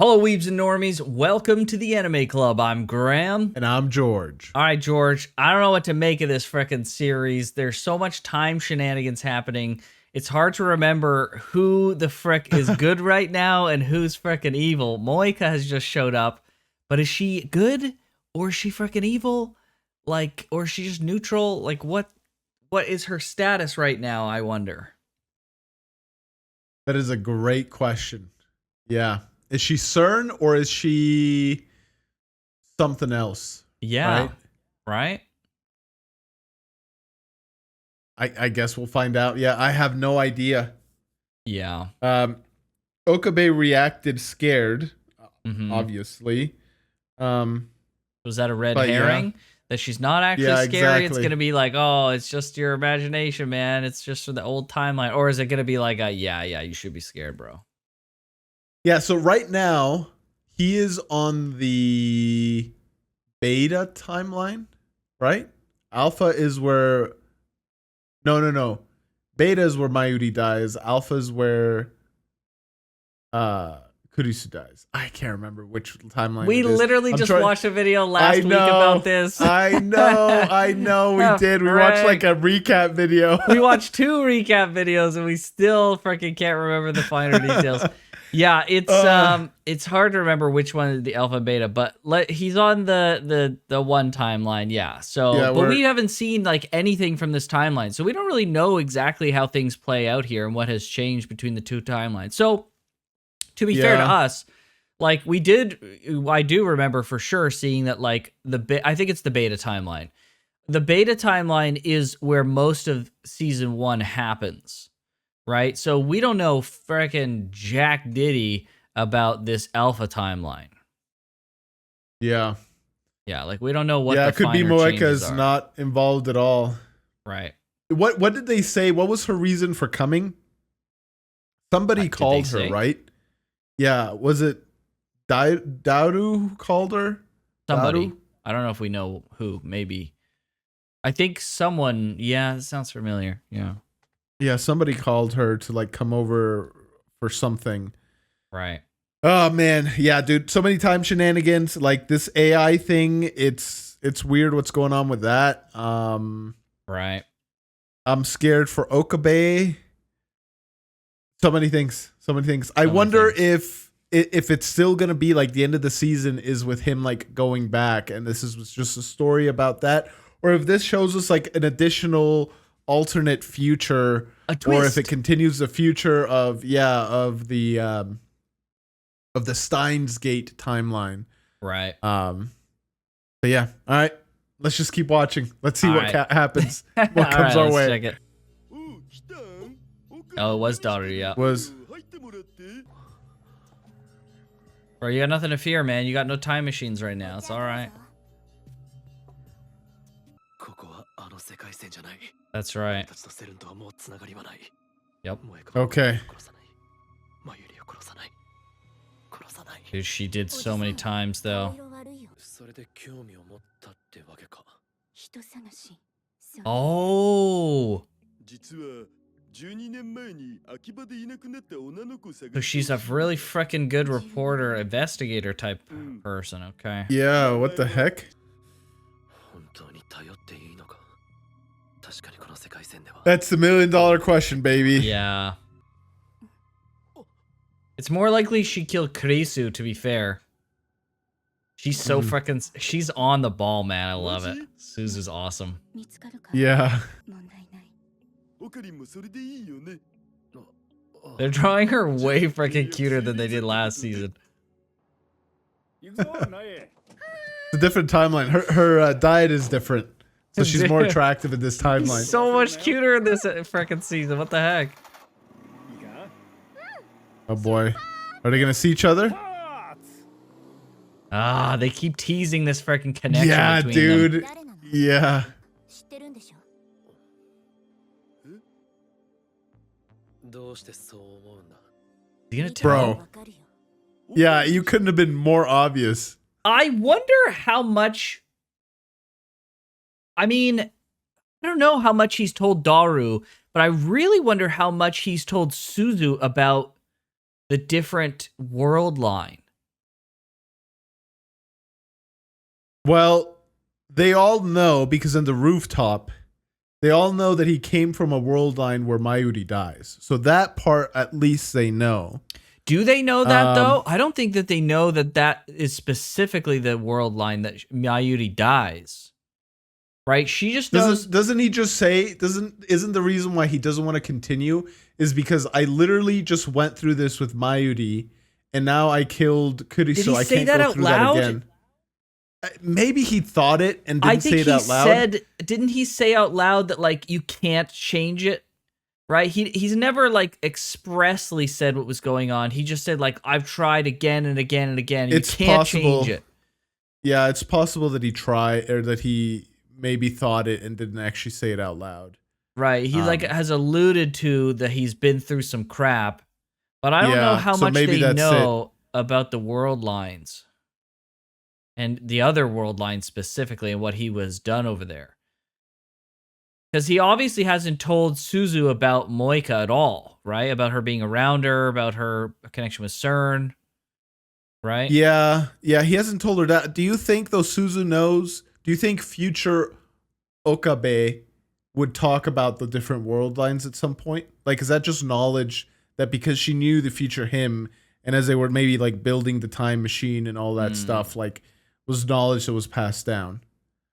Hello, Weebs and Normies. Welcome to the Anime Club. I'm Graham. And I'm George. All right, George. I don't know what to make of this frickin' series. There's so much time shenanigans happening. It's hard to remember who the frick is good right now and who's frickin' evil. Moika has just showed up, but is she good or is she frickin' evil? Or is she just neutral? What is her status right now, I wonder? That is a great question. Yeah. Is she CERN or is she something else? Yeah. Right? I guess we'll find out. Yeah, I have no idea. Yeah. Okabe reacted scared, obviously. Was that a red herring? Yeah. That she's not actually scary? Exactly. It's going to be like, oh, it's just your imagination, man. It's just for the old timeline. Or is it going to be like, yeah, you should be scared, bro. Yeah, so right now, he is on the beta timeline, right? Alpha is where... No. Beta is where Maiuri dies. Alpha is where Krisu dies. I can't remember which timeline we literally just watched a video last week about this. I know. We did. We watched like a recap video. We watched 2 recap videos and we still freaking can't remember the finer details. Yeah, it's hard to remember which one is the alpha and beta, but he's on the one timeline, yeah. So, yeah, but we haven't seen like anything from this timeline, so we don't really know exactly how things play out here and what has changed between the 2 timelines. So, to be fair to us, like I do remember for sure seeing that like I think it's the beta timeline. The beta timeline is where most of season 1 happens. Right? So we don't know frickin' Jack Diddy about this alpha timeline. Yeah. Yeah, like we don't know what it could be Moeka's not involved at all. Right. What did they say? What was her reason for coming? Somebody called her, right? Yeah, was it Daru who called her? Somebody. Daru? I don't know if we know who, maybe. I think someone, yeah, it sounds familiar. Yeah. Yeah, somebody called her to like come over for something. Right. Oh man, yeah, dude. So many time shenanigans. Like this AI thing, it's weird what's going on with that. Right. I'm scared for Okabe. So many things. I wonder if it's still gonna be like the end of the season is with him like going back, and this is just a story about that, or if this shows us like an additional alternate future, or if it continues the future of the Steins Gate timeline. Right. But yeah, all right. Let's just keep watching. Let's see what happens. What comes our way. Check it. Oh, it was Daru, yeah. Bro, you got nothing to fear, man. You got no time machines right now. It's all right. That's right. Yep. Okay. Dude, she did so many times, though. Oh! So she's a really freaking good reporter, investigator type person, okay. Yeah, what the heck? That's the $1 million question, baby. Yeah. It's more likely she killed Krisu, to be fair. She's so freaking... She's on the ball, man. I love it. Suzu's awesome. Yeah. They're drawing her way freaking cuter than they did last season. It's a different timeline. Her diet is different. So she's more attractive in this timeline. So much cuter in this freaking season. What the heck? Oh boy. Are they gonna see each other? Ah, they keep teasing this freaking connection between dude. them. Yeah. You gonna tell? Bro. Yeah, you couldn't have been more obvious. I wonder how much... I mean, I don't know how much he's told Daru, but I really wonder how much he's told Suzu about the different world line. Well, they all know because on the rooftop, they all know that he came from a world line where Maiuri dies. So that part, at least they know. Do they know that though? I don't think that they know that that is specifically the world line that Maiuri dies. Right? She just knows. Doesn't he just say? Isn't the reason why he doesn't want to continue is because I literally just went through this with Maiuri, and now I killed Krisu, so I can't go through that again. Maybe he thought it and didn't say it out loud. Didn't he say out loud that like you can't change it? Right? He's never like expressly said what was going on. He just said like I've tried again and again and again. You can't change it. Yeah, it's possible that he tried or that he maybe thought it and didn't actually say it out loud. Right. He like has alluded to that he's been through some crap, but I don't know how much they know about the world lines. And the other world line specifically and what he was done over there. Because he obviously hasn't told Suzu about Moika at all, right? About her being around her, about her connection with CERN, right? Yeah, he hasn't told her that. Do you think, though, Suzu knows? Do you think future Okabe would talk about the different world lines at some point? Like, is that just knowledge that because she knew the future him, and as they were maybe, like, building the time machine and all that stuff, like, was knowledge that was passed down?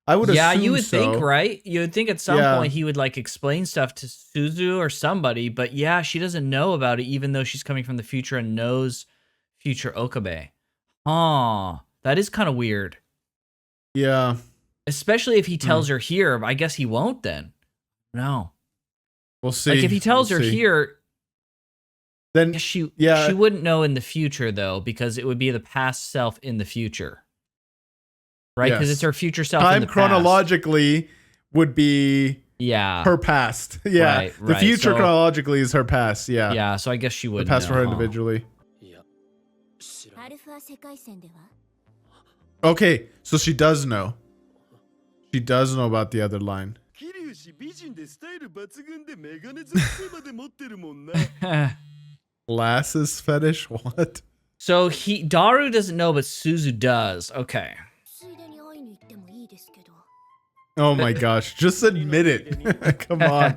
I would assume so. Yeah, you would think, right? You would think at some point he would like explain stuff to Suzu or somebody, but yeah, she doesn't know about it even though she's coming from the future and knows future Okabe. That is kind of weird. Yeah. Especially if he tells her here. I guess he won't then. No. We'll see. Like if he tells her here, then she wouldn't know in the future though, because it would be the past self in the future. Right, because it's her future self. Time in the chronologically past. Would be her past. Yeah, right. The future chronologically is her past. Yeah, yeah. So I guess she would. The past for her individually. Okay, so she does know. She does know about the other line. Glasses fetish? What? So Daru doesn't know, but Suzu does. Okay. Oh my gosh, just admit it. Come on.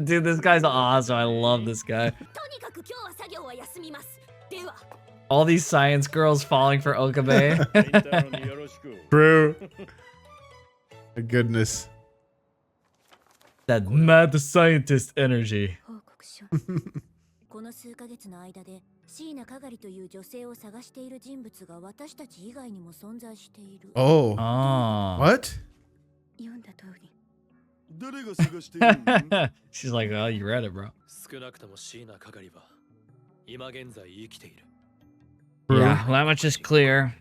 Dude, this guy's awesome. I love this guy. All these science girls falling for Okabe. True. My goodness. That mad scientist energy. Oh. What? She's like, oh, you read it, bro. Yeah, well, that much is clear.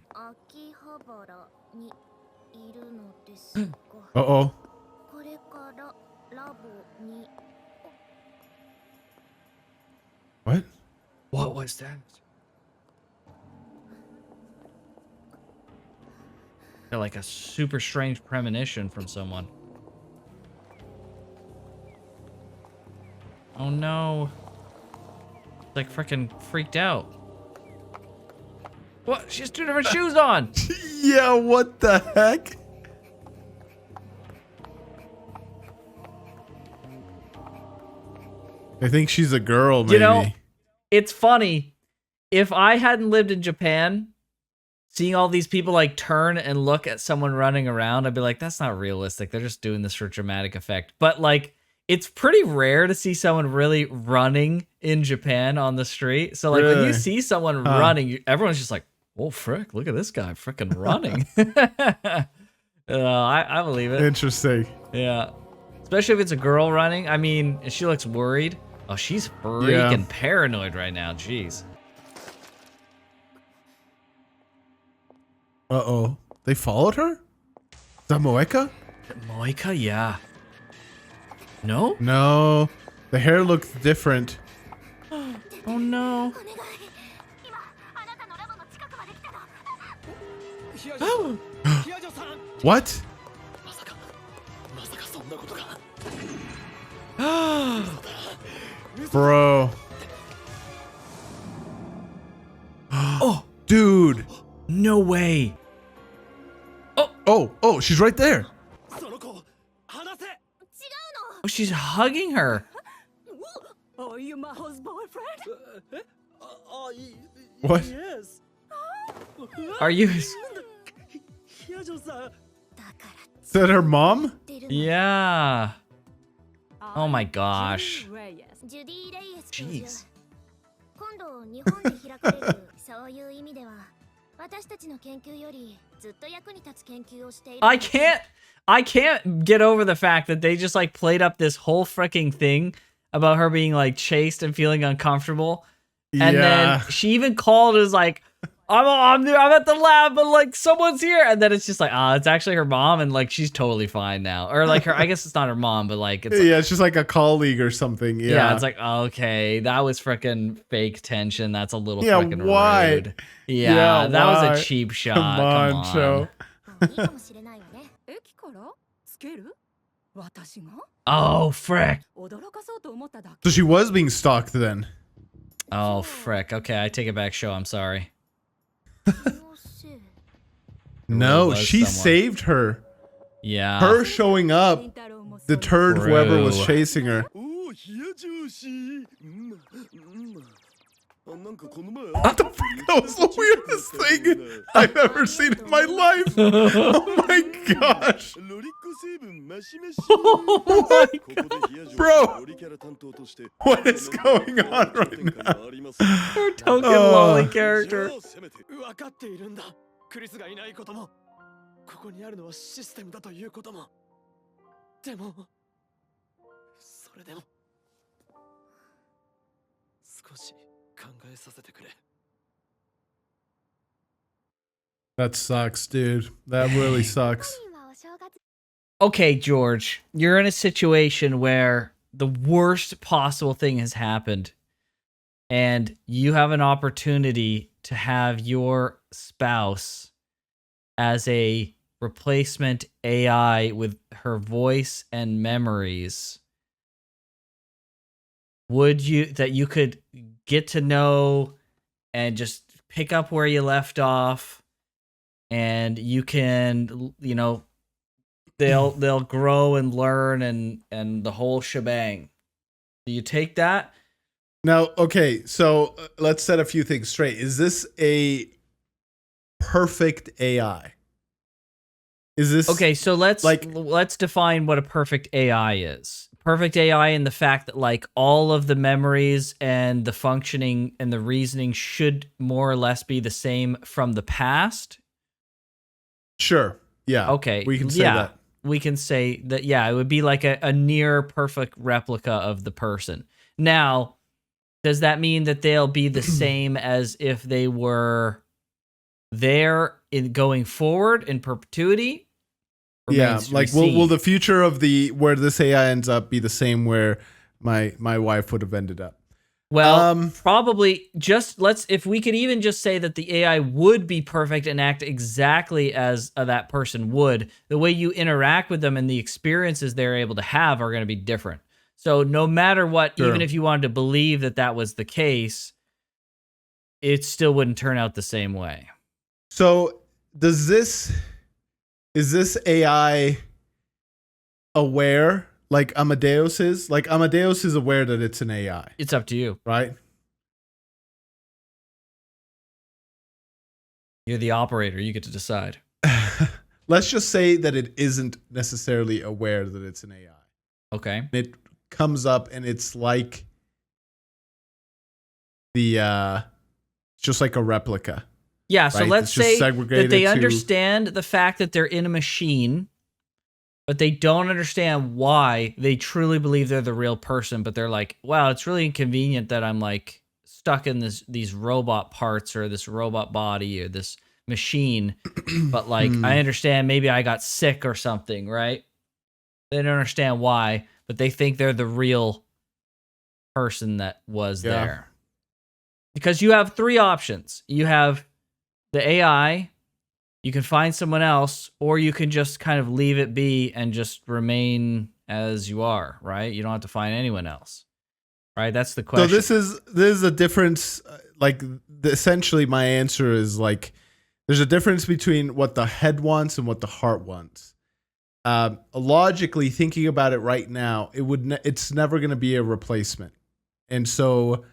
Uh-oh. What? What was that? Like a super strange premonition from someone. Oh no. Like freaking freaked out. What? She has two different shoes on. Yeah, what the heck? I think she's a girl, maybe. You know, it's funny. If I hadn't lived in Japan, seeing all these people like turn and look at someone running around, I'd be like, that's not realistic. They're just doing this for dramatic effect. But like, it's pretty rare to see someone really running in Japan on the street. So like when you see someone running, everyone's just like, oh, frick, look at this guy freaking running. I believe it. Interesting. Yeah. Especially if it's a girl running. I mean, she looks worried. Oh, she's freaking paranoid right now. Jeez. Uh-oh. They followed her? Is that Moika? Moika? Yeah. No? No. The hair looks different. Oh, no. What? Bro. no way. Oh, she's right there. Oh, she's hugging her. Are you Maho's boyfriend? What? Yes. Are you? Is that her mom? Yeah. Oh my gosh. Jeez. I can't get over the fact that they just like played up this whole freaking thing about her being like chased and feeling uncomfortable. And then she even called as like, I'm at the lab, but like someone's here. And then it's just like, it's actually her mom. And like, she's totally fine now. Or like I guess it's not her mom, but like, it's it's just like a colleague or something. Yeah, it's like, okay, that was freaking fake tension. That's a little Yeah, freaking why? rude. Yeah, that why? was a cheap shot. Come on, show. Oh, frick. So she was being stalked then. Oh, frick. Okay, I take it back, show. I'm sorry. No, was she someone. saved her. Yeah. Her showing up deterred whoever was Bro. chasing her. What the fuck? That was the weirdest thing I've ever seen in my life. Oh my gosh. Oh my God. Bro, what is going on right now? Her token lolly character. 分かっているんだ。クリスがいないことも、ここにあるのはシステムだということも。でも、それでも少し考えさせてくれ。 That sucks, dude. That really sucks. Okay, George, you're in a situation where the worst possible thing has happened, and you have an opportunity to have your spouse as a replacement AI with her voice and memories. Would you could get to know and just pick up where you left off, and you can, they'll grow and learn and the whole shebang. Do you take that? Now, okay, so let's set a few things straight. Is this a perfect AI? Is this Okay, so let's define what a perfect AI is. Perfect AI in the fact that like all of the memories and the functioning and the reasoning should more or less be the same from the past. Sure. Yeah. Okay. We can say that. We can say that, yeah, it would be like a near perfect replica of the person. Now, does that mean that they'll be the same as if they were there in going forward in perpetuity? Yeah, Remains to be like seen. will the future of where this AI ends up be the same where my wife would have ended up? Well, probably if we could even just say that the AI would be perfect and act exactly as that person would, the way you interact with them and the experiences they're able to have are going to be different. So no matter what, Sure. even if you wanted to believe that that was the case, it still wouldn't turn out the same way. So is this AI aware like Amadeus is? Like Amadeus is aware that it's an AI, It's up to you. right? You're the operator. You get to decide. Let's just say that it isn't necessarily aware that it's an AI. Okay. It comes up and it's like just like a replica. Yeah, so Right, let's it's just say that segregated they to- understand the fact that they're in a machine, but they don't understand why they truly believe they're the real person, but they're like, wow, it's really inconvenient that I'm like stuck in these robot parts or this robot body or this machine, but like I understand maybe I got sick or something, right? They don't understand why, but they think they're the real person that was there. Because you have three options. You have the AI, you can find someone else, or you can just kind of leave it be and just remain as you are, right? You don't have to find anyone else, right? That's the question. So this is a difference. Like essentially, my answer is like There's a difference between what the head wants and what the heart wants. Logically thinking about it right now, it's never going to be a replacement. And so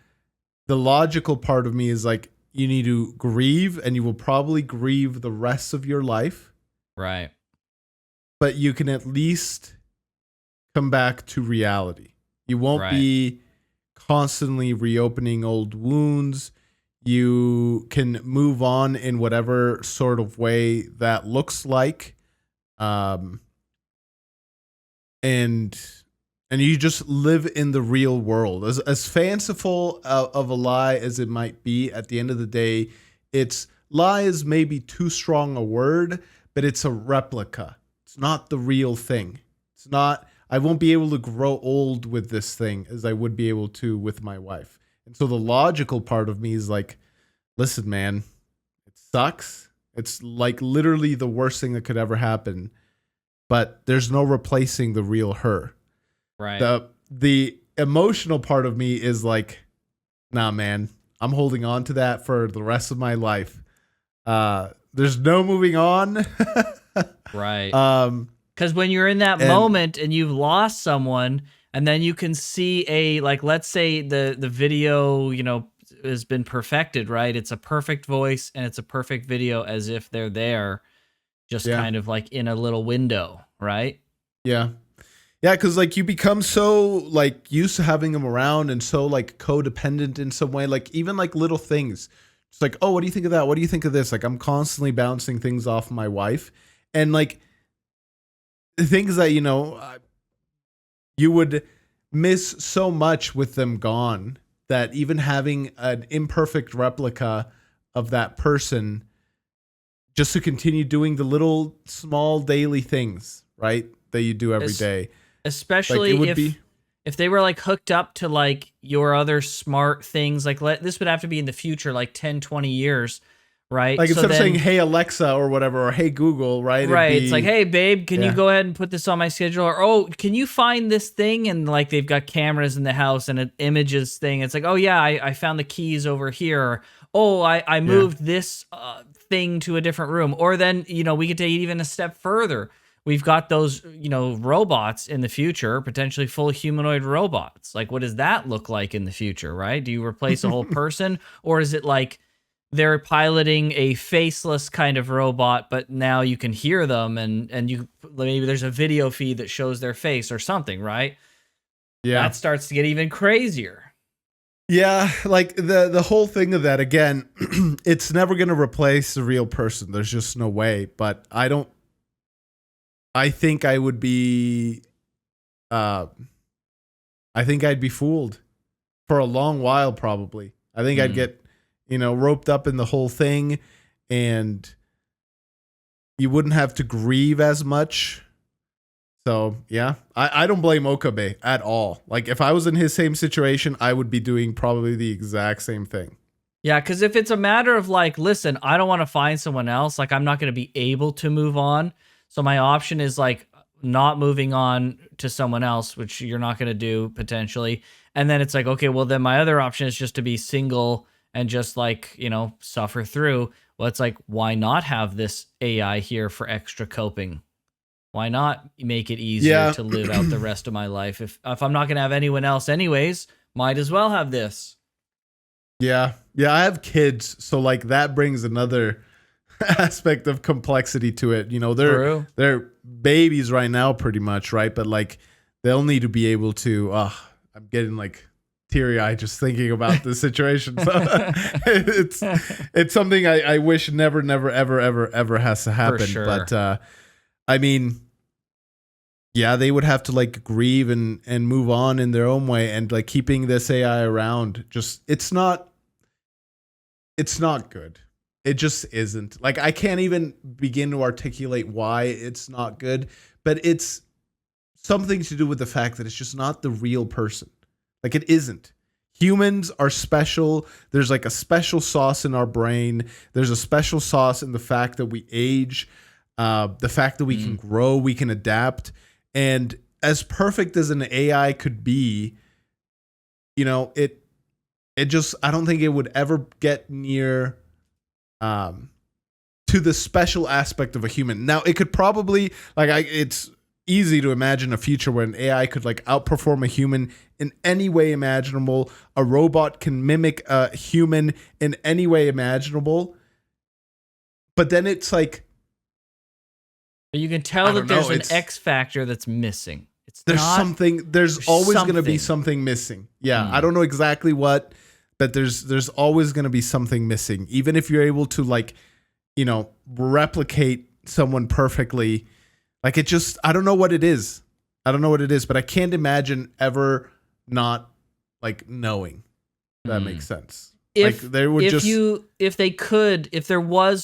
the logical part of me is like, you need to grieve, and you will probably grieve the rest of your life. Right. But you can at least come back to reality. You won't be constantly reopening old wounds. You can move on in whatever sort of way that looks like. And you just live in the real world. As fanciful of a lie as it might be, at the end of the day, lie is maybe too strong a word, but it's a replica. It's not the real thing. It's not, I won't be able to grow old with this thing as I would be able to with my wife. And so the logical part of me is like, listen, man, it sucks. It's like literally the worst thing that could ever happen, but there's no replacing the real her. Right. The emotional part of me is like, nah, man, I'm holding on to that for the rest of my life. There's no moving on. Right. Because when you're in that moment and you've lost someone, and then you can see let's say the video, has been perfected, right? It's a perfect voice and it's a perfect video, as if they're there, just kind of like in a little window, right? Yeah. Yeah, because like you become so like used to having them around and so like codependent in some way, like even like little things. It's like, oh, what do you think of that? What do you think of this? Like I'm constantly bouncing things off my wife, and like things that you would miss so much with them gone, that even having an imperfect replica of that person just to continue doing the little small daily things, right, that you do every day. Especially if they were like hooked up to like your other smart things, like this would have to be in the future, like 10, 20 years, right? Like instead of saying, hey, Alexa or whatever, or hey, Google, right? Right. It's like, hey, babe, can you go ahead and put this on my schedule? Or, oh, can you find this thing? And like they've got cameras in the house and it images thing. It's like, oh, yeah, I found the keys over here. Or, oh, I moved this thing to a different room. Or then, we could take it even a step further. We've got those, robots in the future, potentially full humanoid robots. Like, what does that look like in the future, right? Do you replace a whole person? Or is it like they're piloting a faceless kind of robot, but now you can hear them and maybe there's a video feed that shows their face or something, right? Yeah. That starts to get even crazier. Yeah, like the whole thing of that, again, it's never going to replace the real person. There's just no way. But I think I would be, I think I'd be fooled for a long while, probably. I think I'd get, roped up in the whole thing, and you wouldn't have to grieve as much. So, yeah, I don't blame Okabe at all. Like, if I was in his same situation, I would be doing probably the exact same thing. Yeah, because if it's a matter of like, listen, I don't want to find someone else, like I'm not going to be able to move on. So my option is like not moving on to someone else, which you're not going to do potentially. And then it's like, okay, well then my other option is just to be single and just like, suffer through. Well, it's like, why not have this AI here for extra coping? Why not make it easier to live out the rest of my life? If I'm not going to have anyone else anyways, might as well have this. Yeah. Yeah, I have kids, so like that brings another aspect of complexity to it. They're babies right now pretty much, right? But like they'll need to be able to I'm getting like teary-eyed just thinking about this situation. So it's something I wish never ever has to happen. Sure. But I mean, yeah, they would have to like grieve and move on in their own way, and like keeping this AI around, just it's not good. It just isn't. Like, I can't even begin to articulate why it's not good, but it's something to do with the fact that it's just not the real person. Like, it isn't. Humans are special. There's like a special sauce in our brain. There's a special sauce in the fact that we age, the fact that we can grow, we can adapt. And as perfect as an AI could be, it just, I don't think it would ever get near to to the special aspect of a human. Now, it could probably, it's easy to imagine a future where an AI could like outperform a human in any way imaginable. A robot can mimic a human in any way imaginable. But then it's like, but you can tell that there's an X factor that's missing. There's always going to be something missing. Yeah, I don't know exactly what, but there's always going to be something missing. Even if you're able to like, replicate someone perfectly, like it just, I don't know what it is. But I can't imagine ever not like knowing. That makes sense. If there was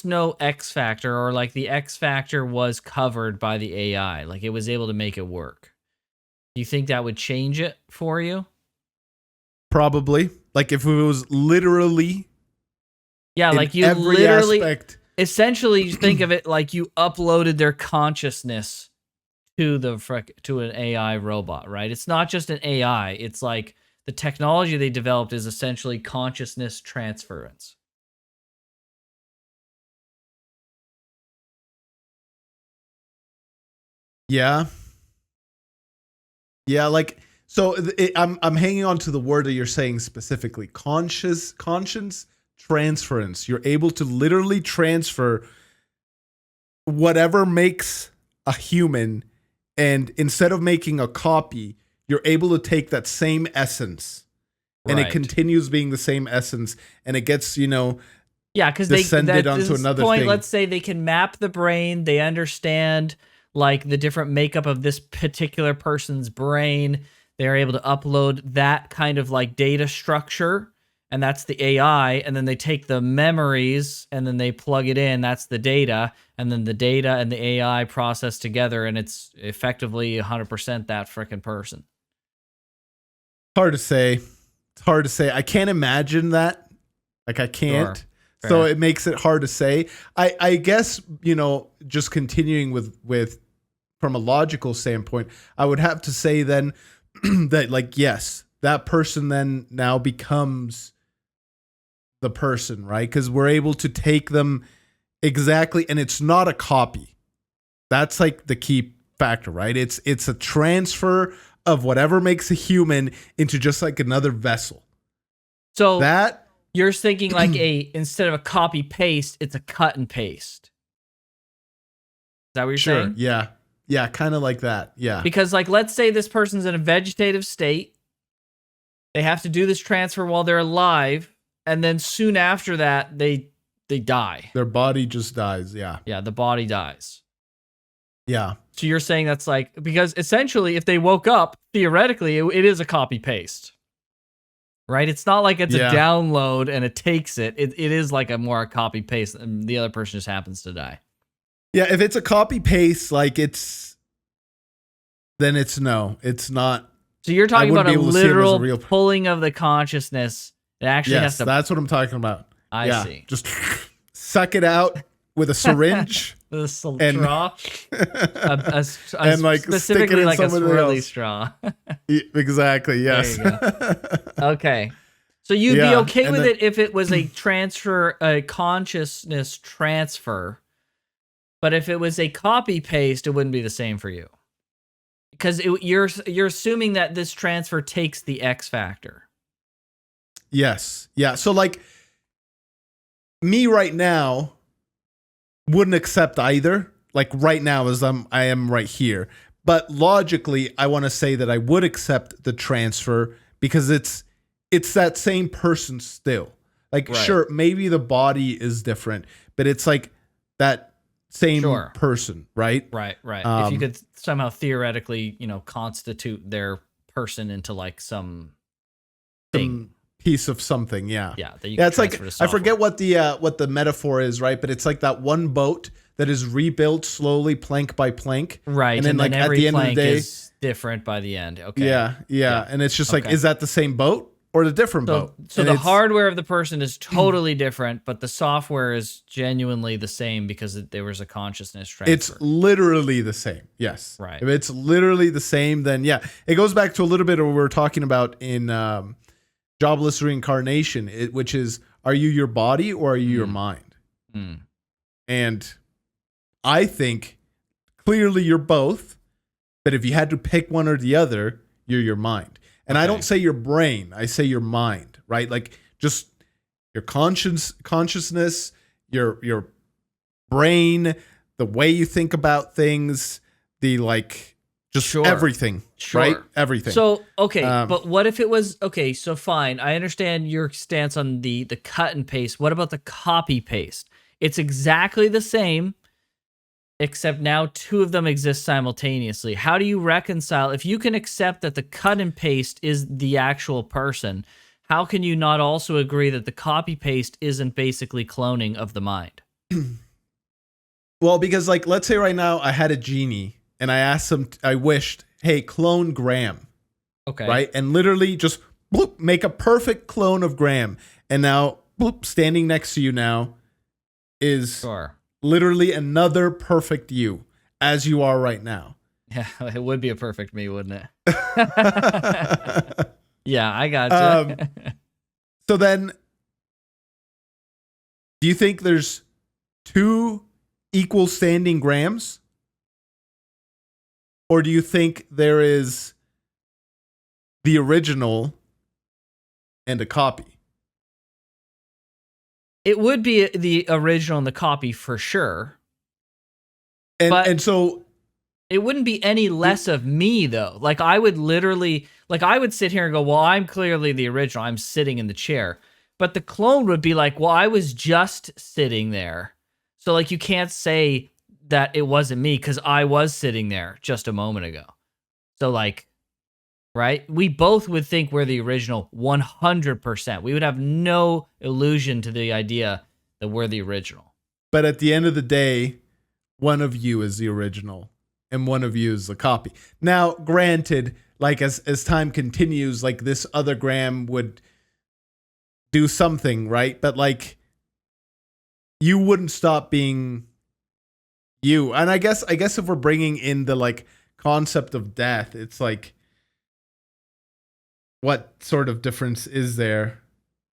no X factor, or like the X factor was covered by the AI, like it was able to make it work, do you think that would change it for you? Probably. Like if it was literally, like you literally aspect. Essentially, you think of it like you uploaded their consciousness to an AI robot, right? It's not just an AI. It's like the technology they developed is essentially consciousness transference. Yeah. Yeah, like so. I'm hanging on to the word that you're saying specifically. Conscience transference. You're able to literally transfer whatever makes a human, and instead of making a copy, you're able to take that same essence, and it continues being the same essence, and it gets because descended onto another thing. Let's say they can map the brain. They understand like the different makeup of this particular person's brain. They're able to upload that kind of like data structure, and that's the AI. And then they take the memories and then they plug it in. That's the data. And then the data and the AI process together, and it's effectively 100% that freaking person. Hard to say. It's hard to say. I can't imagine that. Like I can't. Sure. So it makes it hard to say. I guess, just continuing with from a logical standpoint, I would have to say then that like, yes, that person then now becomes the person, right? Because we're able to take them exactly, and it's not a copy. That's like the key factor, right? It's a transfer of whatever makes a human into just like another vessel. So that you're thinking like instead of a copy paste, it's a cut and paste. Is that what you're saying? Yeah. Yeah, kind of like that. Yeah. Because like, let's say this person's in a vegetative state. They have to do this transfer while they're alive. And then soon after that, they die. Their body just dies. Yeah. Yeah, the body dies. Yeah. So you're saying that's like, because essentially if they woke up, theoretically, it is a copy paste. Right? It's not like it's a download and it takes it. It is like a copy paste, and the other person just happens to die. Yeah, if it's a copy paste, like then it's not. So you're talking about a literal pulling of the consciousness. It actually has to. That's what I'm talking about. I see. Just suck it out with a syringe. With a straw. And like specifically like a swirly straw. Exactly, yes. There you go. Okay. So you'd be okay with it if it was a consciousness transfer. But if it was a copy paste, it wouldn't be the same for you. Because you're assuming that this transfer takes the X factor. Yes. Yeah. So like me right now wouldn't accept either. Like right now as I am right here. But logically, I want to say that I would accept the transfer because it's that same person still. Like sure, maybe the body is different, but it's like that same person, right? Right. If you could somehow theoretically, constitute their person into like some thing. Piece of something, yeah. Yeah, it's like I forget what the metaphor is, right? But it's like that one boat that is rebuilt slowly, plank by plank, right? And then like at the end of the day, is different by the end. Okay. Yeah. And it's just like, is that the same boat or the different boat? So the hardware of the person is totally different, but the software is genuinely the same because there was a consciousness transfer. It's literally the same. Yes. Right. If it's literally the same, then yeah, it goes back to a little bit of what we were talking about in. Jobless reincarnation, which is, are you your body or are you your mind? And I think clearly you're both, but if you had to pick one or the other, you're your mind. And I don't say your brain, I say your mind, right? Like just your consciousness, your brain, the way you think about things, the like just everything, right? Everything. So, okay, but what if it was, okay, so fine. I understand your stance on the cut and paste. What about the copy paste? It's exactly the same, except now two of them exist simultaneously. How do you reconcile, if you can accept that the cut and paste is the actual person, how can you not also agree that the copy paste isn't basically cloning of the mind? Well, because like, let's say right now I had a genie and I asked him, I wished, hey, clone Graham. Okay. Right? And literally just bloop, make a perfect clone of Graham. And now, bloop, standing next to you now is literally another perfect you, as you are right now. Yeah, it would be a perfect me, wouldn't it? Yeah, I got you. So then, do you think there's two equal standing Grahams? Or do you think there is the original and a copy? It would be the original and the copy for sure. And so it wouldn't be any less of me though. Like I would literally, like I would sit here and go, well, I'm clearly the original. I'm sitting in the chair. But the clone would be like, well, I was just sitting there. So like you can't say that it wasn't me because I was sitting there just a moment ago. So like, right? We both would think we're the original 100%. We would have no illusion to the idea that we're the original. But at the end of the day, one of you is the original and one of you is the copy. Now, granted, like as time continues, like this other Graham would do something, right? But like you wouldn't stop being you. And I guess if we're bringing in the like concept of death, it's like, what sort of difference is there?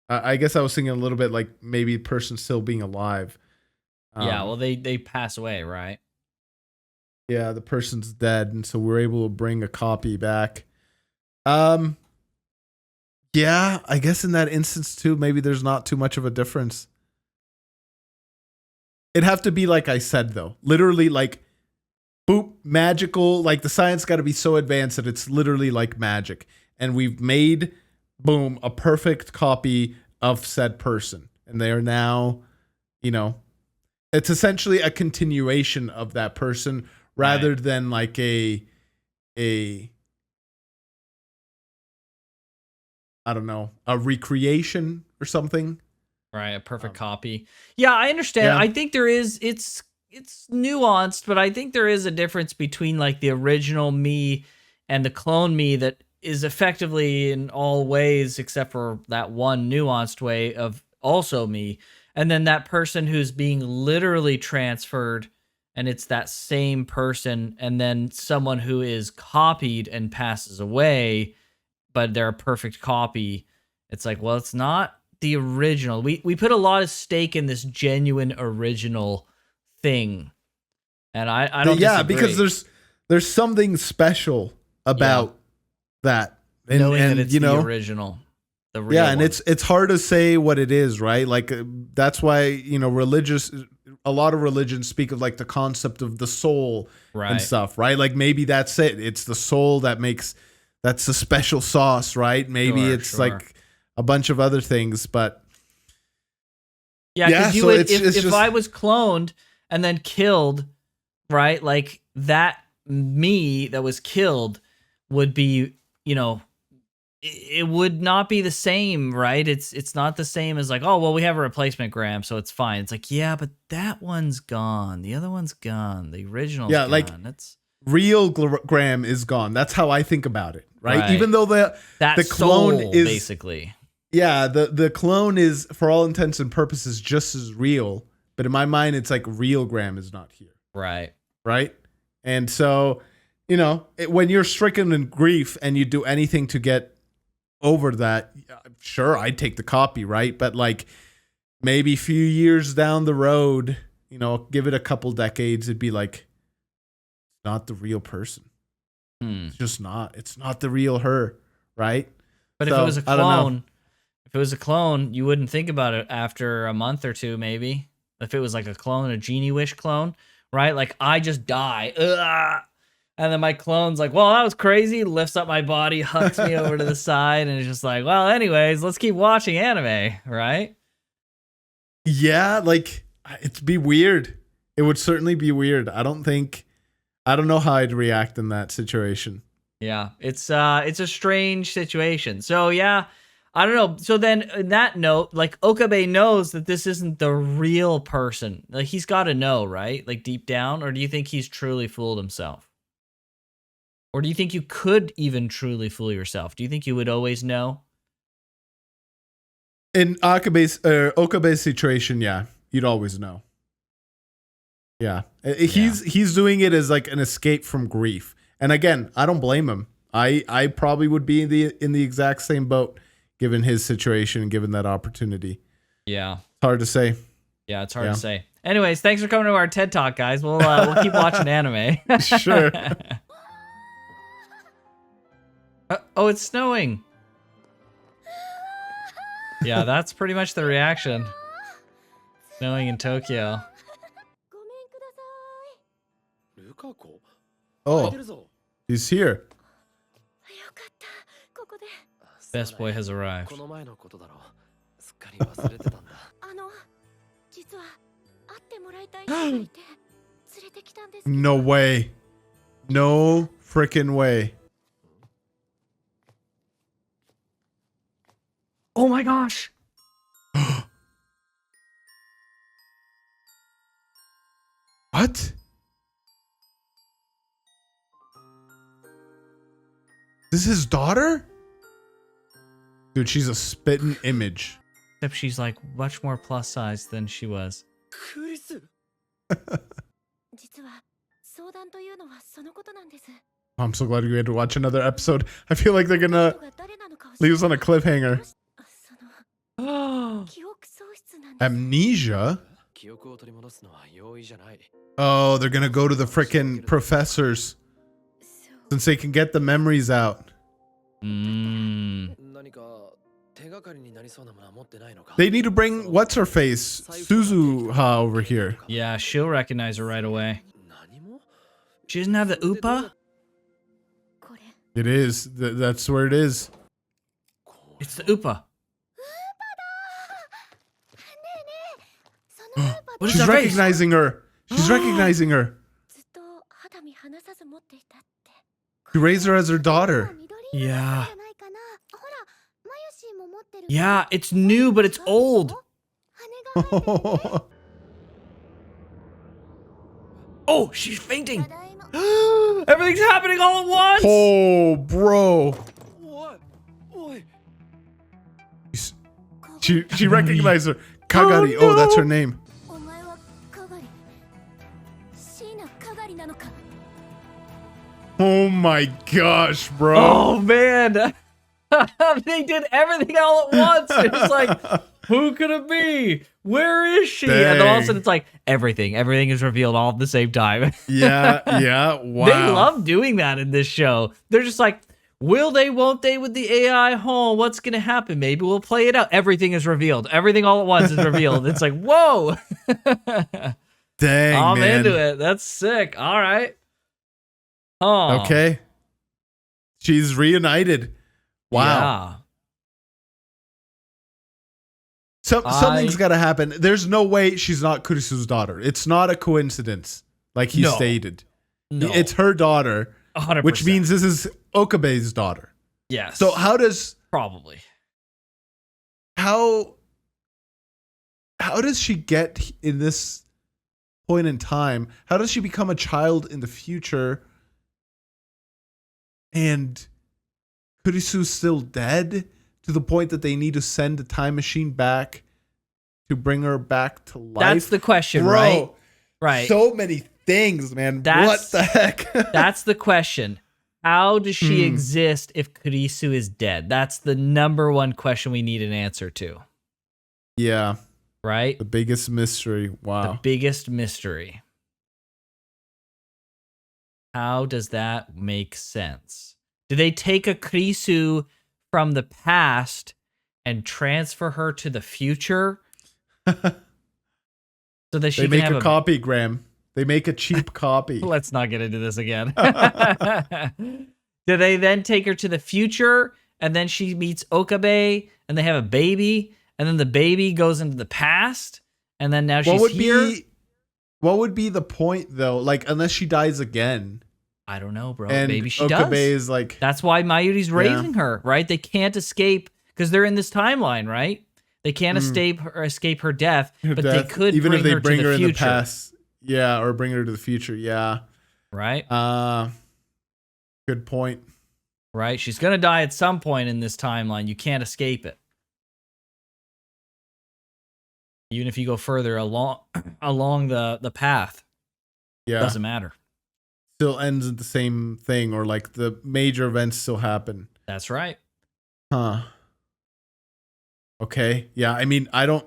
I guess I was thinking a little bit like maybe the person still being alive. Yeah, well, they pass away, right? Yeah, the person's dead, and so we're able to bring a copy back. Yeah, I guess in that instance too, maybe there's not too much of a difference. It'd have to be like I said, though. Literally, like, boop, magical. Like, the science got to be so advanced that it's literally like magic. And we've made, boom, a perfect copy of said person. And they are now, you know, it's essentially a continuation of that person rather than like a I don't know, a recreation or something. Right, a perfect copy. Yeah, I understand. Yeah. I think there is, it's nuanced, but I think there is a difference between like the original me and the clone me that is effectively in all ways, except for that one nuanced way of also me. And then that person who's being literally transferred and it's that same person. And then someone who is copied and passes away, but they're a perfect copy. It's like, well, it's not the original. We put a lot of stake in this genuine original thing. And I don't disagree. Because there's something special about that. And, knowing that it's the original. The real one. And it's hard to say what it is, right? Like that's why, you know, a lot of religions speak of like the concept of the soul and stuff, right? Like maybe that's it. It's the soul that's the special sauce, right? Maybe it's like a bunch of other things, but because you would, if I was cloned and then killed, right? Like that me that was killed would be, you know, it would not be the same, right? It's not the same as like, oh, well, we have a replacement Graham, so it's fine. It's like, yeah, but that one's gone. The other one's gone. The original's gone. Like that's real Graham is gone. That's how I think about it, right? Even though the clone is basically, the clone is for all intents and purposes just as real, but in my mind, it's like real Graham is not here, right? And so, you know, when you're stricken in grief and you do anything to get over that, sure, I'd take the copy, right? But like maybe a few years down the road, you know, give it a couple decades, it'd be like, not the real person. It's just not. It's not the real her, right? But So, if it was a I don't know. clone, you wouldn't think about it after a month or two, maybe. If it was like a clone, a Genie Wish clone, right? Like, I just die. Ugh. And then my clone's like, well, that was crazy. Lifts up my body, hucks me over to the side, and it's just like, well, anyways, let's keep watching anime, right? Yeah, like, it'd be weird. It would certainly be weird. I don't know how I'd react in that situation. Yeah, it's a strange situation. So yeah, I don't know. So then, in that note, like Okabe knows that this isn't the real person. Like he's got to know, right? Like deep down, or do you think he's truly fooled himself? Or do you think you could even truly fool yourself? Do you think you would always know? In Okabe's situation, yeah, you'd always know. Yeah, he's doing it as like an escape from grief. And again, I don't blame him. I probably would be in the exact same boat given his situation and given that opportunity. Yeah, it's hard to say. Yeah, it's hard to say. Anyways, thanks for coming to our TED Talk, guys. We'll keep watching anime. Sure. Oh, it's snowing. Yeah, that's pretty much the reaction. Snowing in Tokyo. Oh, he's here. Best boy has arrived. No way. No frickin' way. Oh my gosh. What? This is his daughter? Dude, she's a spitting image. Except she's like much more plus size than she was. I'm so glad we had to watch another episode. I feel like they're gonna leave us on a cliffhanger. Amnesia? Oh, they're gonna go to the frickin' professors since they can get the memories out. They need to bring what's her face, Suzuha, over here. Yeah, she'll recognize her right away. She doesn't have the Upa? It is. That's where it is. It's the Upa. She's recognizing her. She's recognizing her. She raised her as her daughter. Yeah. Yeah, it's new, but it's old. Oh, she's fainting. Everything's happening all at once. Oh, bro. She recognized her. Kagari. Oh, no. Oh, that's her name. Oh my gosh, bro. Oh man. They did everything all at once. It's like, who could it be? Where is she? Dang. And then all of a sudden it's like everything is revealed all at the same time. Yeah. Wow. They love doing that in this show. They're just like, will they, won't they with the AI? What's going to happen? Maybe we'll play it out. Everything is revealed. Everything all at once is revealed. It's like, whoa. Dang, I'm man. into it. That's sick. All right. Oh. Okay. She's reunited. Wow. Yeah. Something's got to happen. There's no way she's not Kurisu's daughter. It's not a coincidence, like he stated. No. It's her daughter, 100%. which means this is Okabe's daughter. Yes. So how does she get in this point in time? How does she become a child in the future? And Kurisu's still dead to the point that they need to send a time machine back to bring her back to life? That's the question, Bro, right? Right. So many things, man. What the heck? That's the question. How does she exist if Krisu is dead? That's the number one question we need an answer to. Yeah. right? The biggest mystery. The Wow. biggest mystery. How does that make sense? Do they take a Krisu from the past and transfer her to the future so that she They can make have a copy, Graham. They make a cheap copy. Let's not get into this again. Do they then take her to the future and then she meets Okabe and they have a baby and then the baby goes into the past and then now she's here? What would be the point though? Like, unless she dies again. I don't know, bro. And Maybe she Okabe does. is like, That's why Mayuri's raising her, right? They can't escape because they're in this timeline, right? They can't escape her death, but they could even bring if they her bring to her the in future, the past. Yeah, or bring her to the future. Yeah. right? Good point. Right? She's gonna die at some point in this timeline. You can't escape it. Even if you go further along the path, Yeah. doesn't matter. Still ends at the same thing, or like the major events still happen. That's right. Huh. Okay. Yeah. I mean, I don't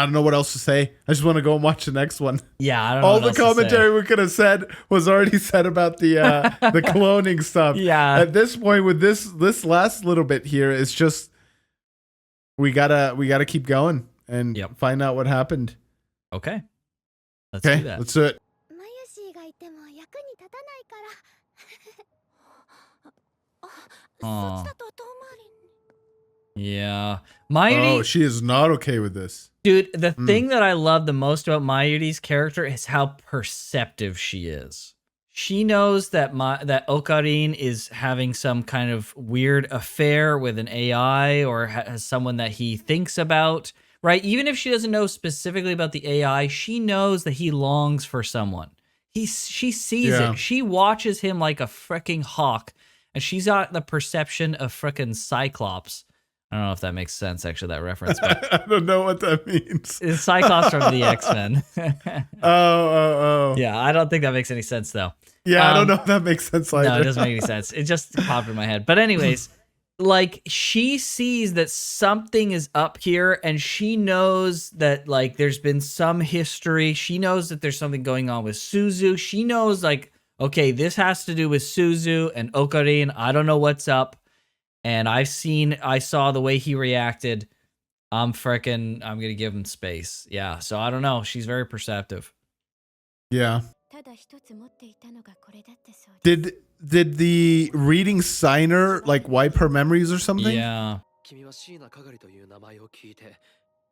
know what else to say. I just want to go and watch the next one. Yeah, I don't know. All what the else to say. commentary we could have said was already said about the the cloning stuff. Yeah. At this point, with this last little bit here, it's just we gotta keep going and find out what happened. Okay. Let's do that. Let's do it. マユシーがいても役に立たないからそっちだと遠回り Yeah. Mayuri, Oh, she is not okay with this. dude, the thing that I love the most about Mayuri's character is how perceptive she is. She knows that that Okarin is having some kind of weird affair with an AI or has someone that he thinks about, right? Even if she doesn't know specifically about the AI, she knows that he longs for someone. She sees it. She watches him like a freaking hawk, and she's got the perception of freaking Cyclops. I don't know if that makes sense, actually, that reference. But I don't know what that means. it's Cyclops from the X-Men. Oh. Yeah, I don't think that makes any sense, though. Yeah, I don't know if that makes sense either. No, it doesn't make any sense. It just popped in my head. But anyways, like, she sees that something is up here, and she knows that, like, there's been some history. She knows that there's something going on with Suzu. She knows, like, okay, this has to do with Suzu and Okarin. I don't know what's up. And I saw the way he reacted. I'm going to give him space. Yeah, so I don't know. She's very perceptive. Yeah. ただ一つ持っていたのがこれだってそうです Did the reading signer like wipe her memories or something? Yeah. 君は椎名係という名前を聞いて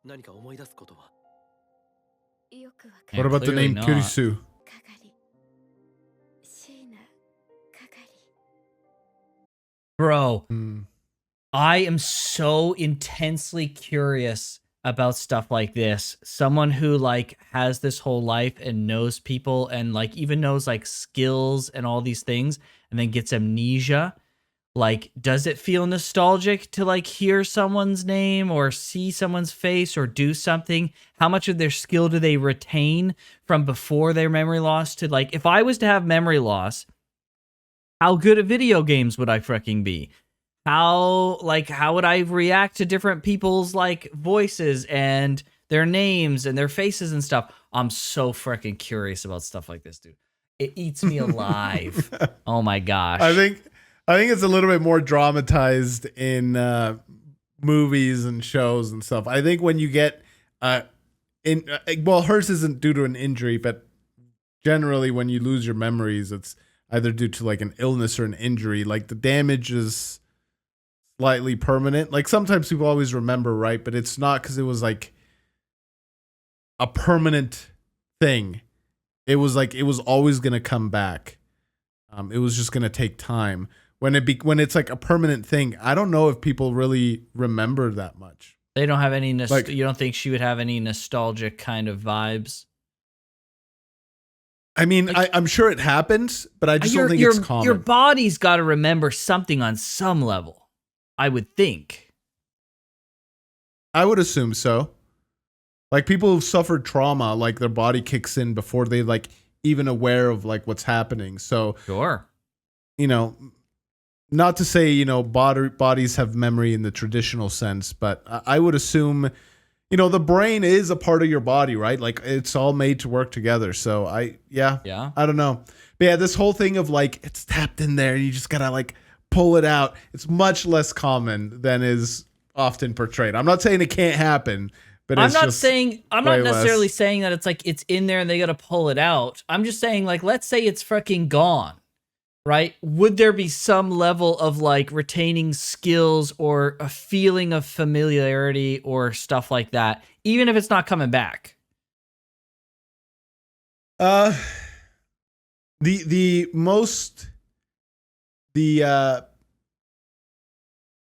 何か思い出すことはよくわか What る about the Clearly name not. Kurisu? 係椎名係 Bro, Hmm. I am so intensely curious about stuff like this. Someone who like has this whole life and knows people and like even knows like skills and all these things and then gets amnesia. Like, does it feel nostalgic to like hear someone's name or see someone's face or do something? How much of their skill do they retain from before their memory loss to like, if I was to have memory loss, how good at video games would I freaking be? How would I react to different people's like voices and their names and their faces and stuff? I'm so freaking curious about stuff like this, dude. It eats me alive. Oh my gosh. I think it's a little bit more dramatized in movies and shows and stuff. I think when you get well, hers isn't due to an injury, but generally when you lose your memories, it's either due to like an illness or an injury. Like the damage is slightly permanent. Like sometimes people always remember, right? But it's not because it was like a permanent thing. It was like it was always gonna come back. It was just gonna take time. When it's like a permanent thing, I don't know if people really remember that much. They don't have any Like- you don't think she would have any nostalgic kind of vibes? I mean, Like- I'm sure it happens, but I just don't think it's common. Your body's got to remember something on some level, I would think. I would assume so. Like people who've suffered trauma, like their body kicks in before they like even aware of like what's happening. So, Sure. you know, not to say, you know, bodies have memory in the traditional sense, but I would assume, you know, the brain is a part of your body, right? Like it's all made to work together. So I don't know. But yeah, this whole thing of like it's tapped in there and you just gotta like pull it out. It's much less common than is often portrayed. I'm not saying it can't happen, but I'm not necessarily less. saying that it's like it's in there and they gotta pull it out. I'm just saying, like, let's say it's fucking gone, right? Would there be some level of like retaining skills or a feeling of familiarity or stuff like that, even if it's not coming back?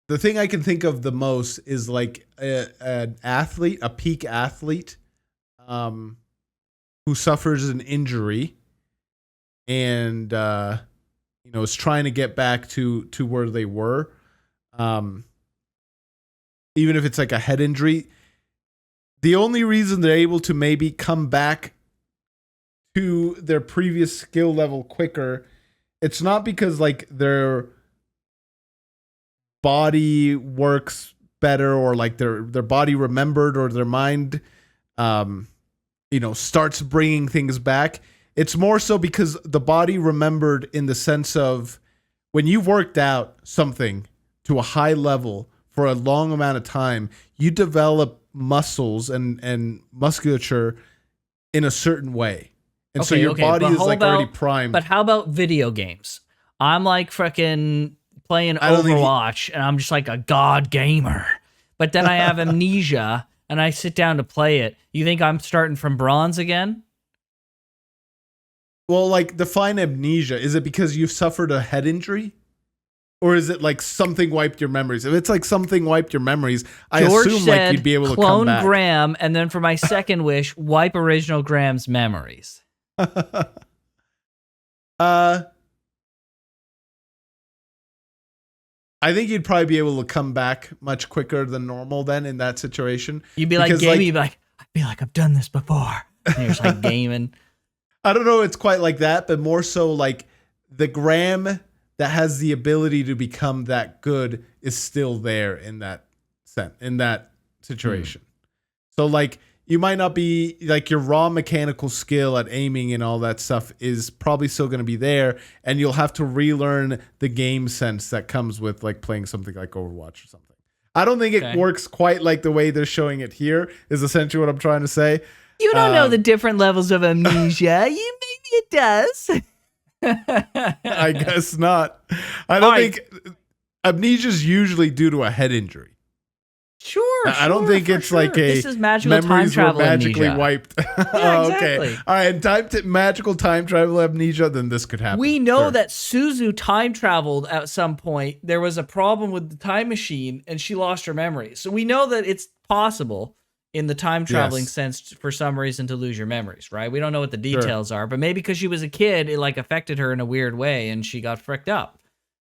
The thing I can think of the most is like an athlete, a peak athlete, who suffers an injury and you know is trying to get back to where they were. Even if it's like a head injury, the only reason they're able to maybe come back to their previous skill level quicker, it's not because like their body works better or like their body remembered or their mind you know starts bringing things back. It's more so because the body remembered in the sense of when you've worked out something to a high level for a long amount of time, you develop muscles and musculature in a certain way. And so your body is like already primed. But how about video games? I'm like freaking playing Overwatch and I'm just like a god gamer. But then I have amnesia and I sit down to play it. You think I'm starting from bronze again? Well, like define amnesia. Is it because you've suffered a head injury? Or is it like something wiped your memories? If it's like something wiped your memories, I assume like you'd be able to come back. Clone Graham, and then for my second wish, wipe original Graham's memories. I think you'd probably be able to come back much quicker than normal then in that situation. You'd be like gaming, you'd be like, I feel like I've done this before. And you're just like gaming. I don't know, it's quite like that, but more so like the Graham that has the ability to become that good is still there in that situation. So like you might not be like your raw mechanical skill at aiming and all that stuff is probably still going to be there, and you'll have to relearn the game sense that comes with like playing something like Overwatch or something. I don't think it works quite like the way they're showing it here is essentially what I'm trying to say. You don't know the different levels of amnesia. Maybe it does. I guess not. I don't think amnesia's usually due to a head injury. Sure. I don't think it's like a this is magical time travel magically amnesia. wiped. Yeah, exactly. Okay. All right. Magical time travel amnesia. Then this could happen. We know that Suzu time traveled at some point. There was a problem with the time machine, and she lost her memory. So we know that it's possible in the time traveling sense for some reason to lose your memories, right? We don't know what the details are, but maybe because she was a kid, it like affected her in a weird way, and she got fricked up,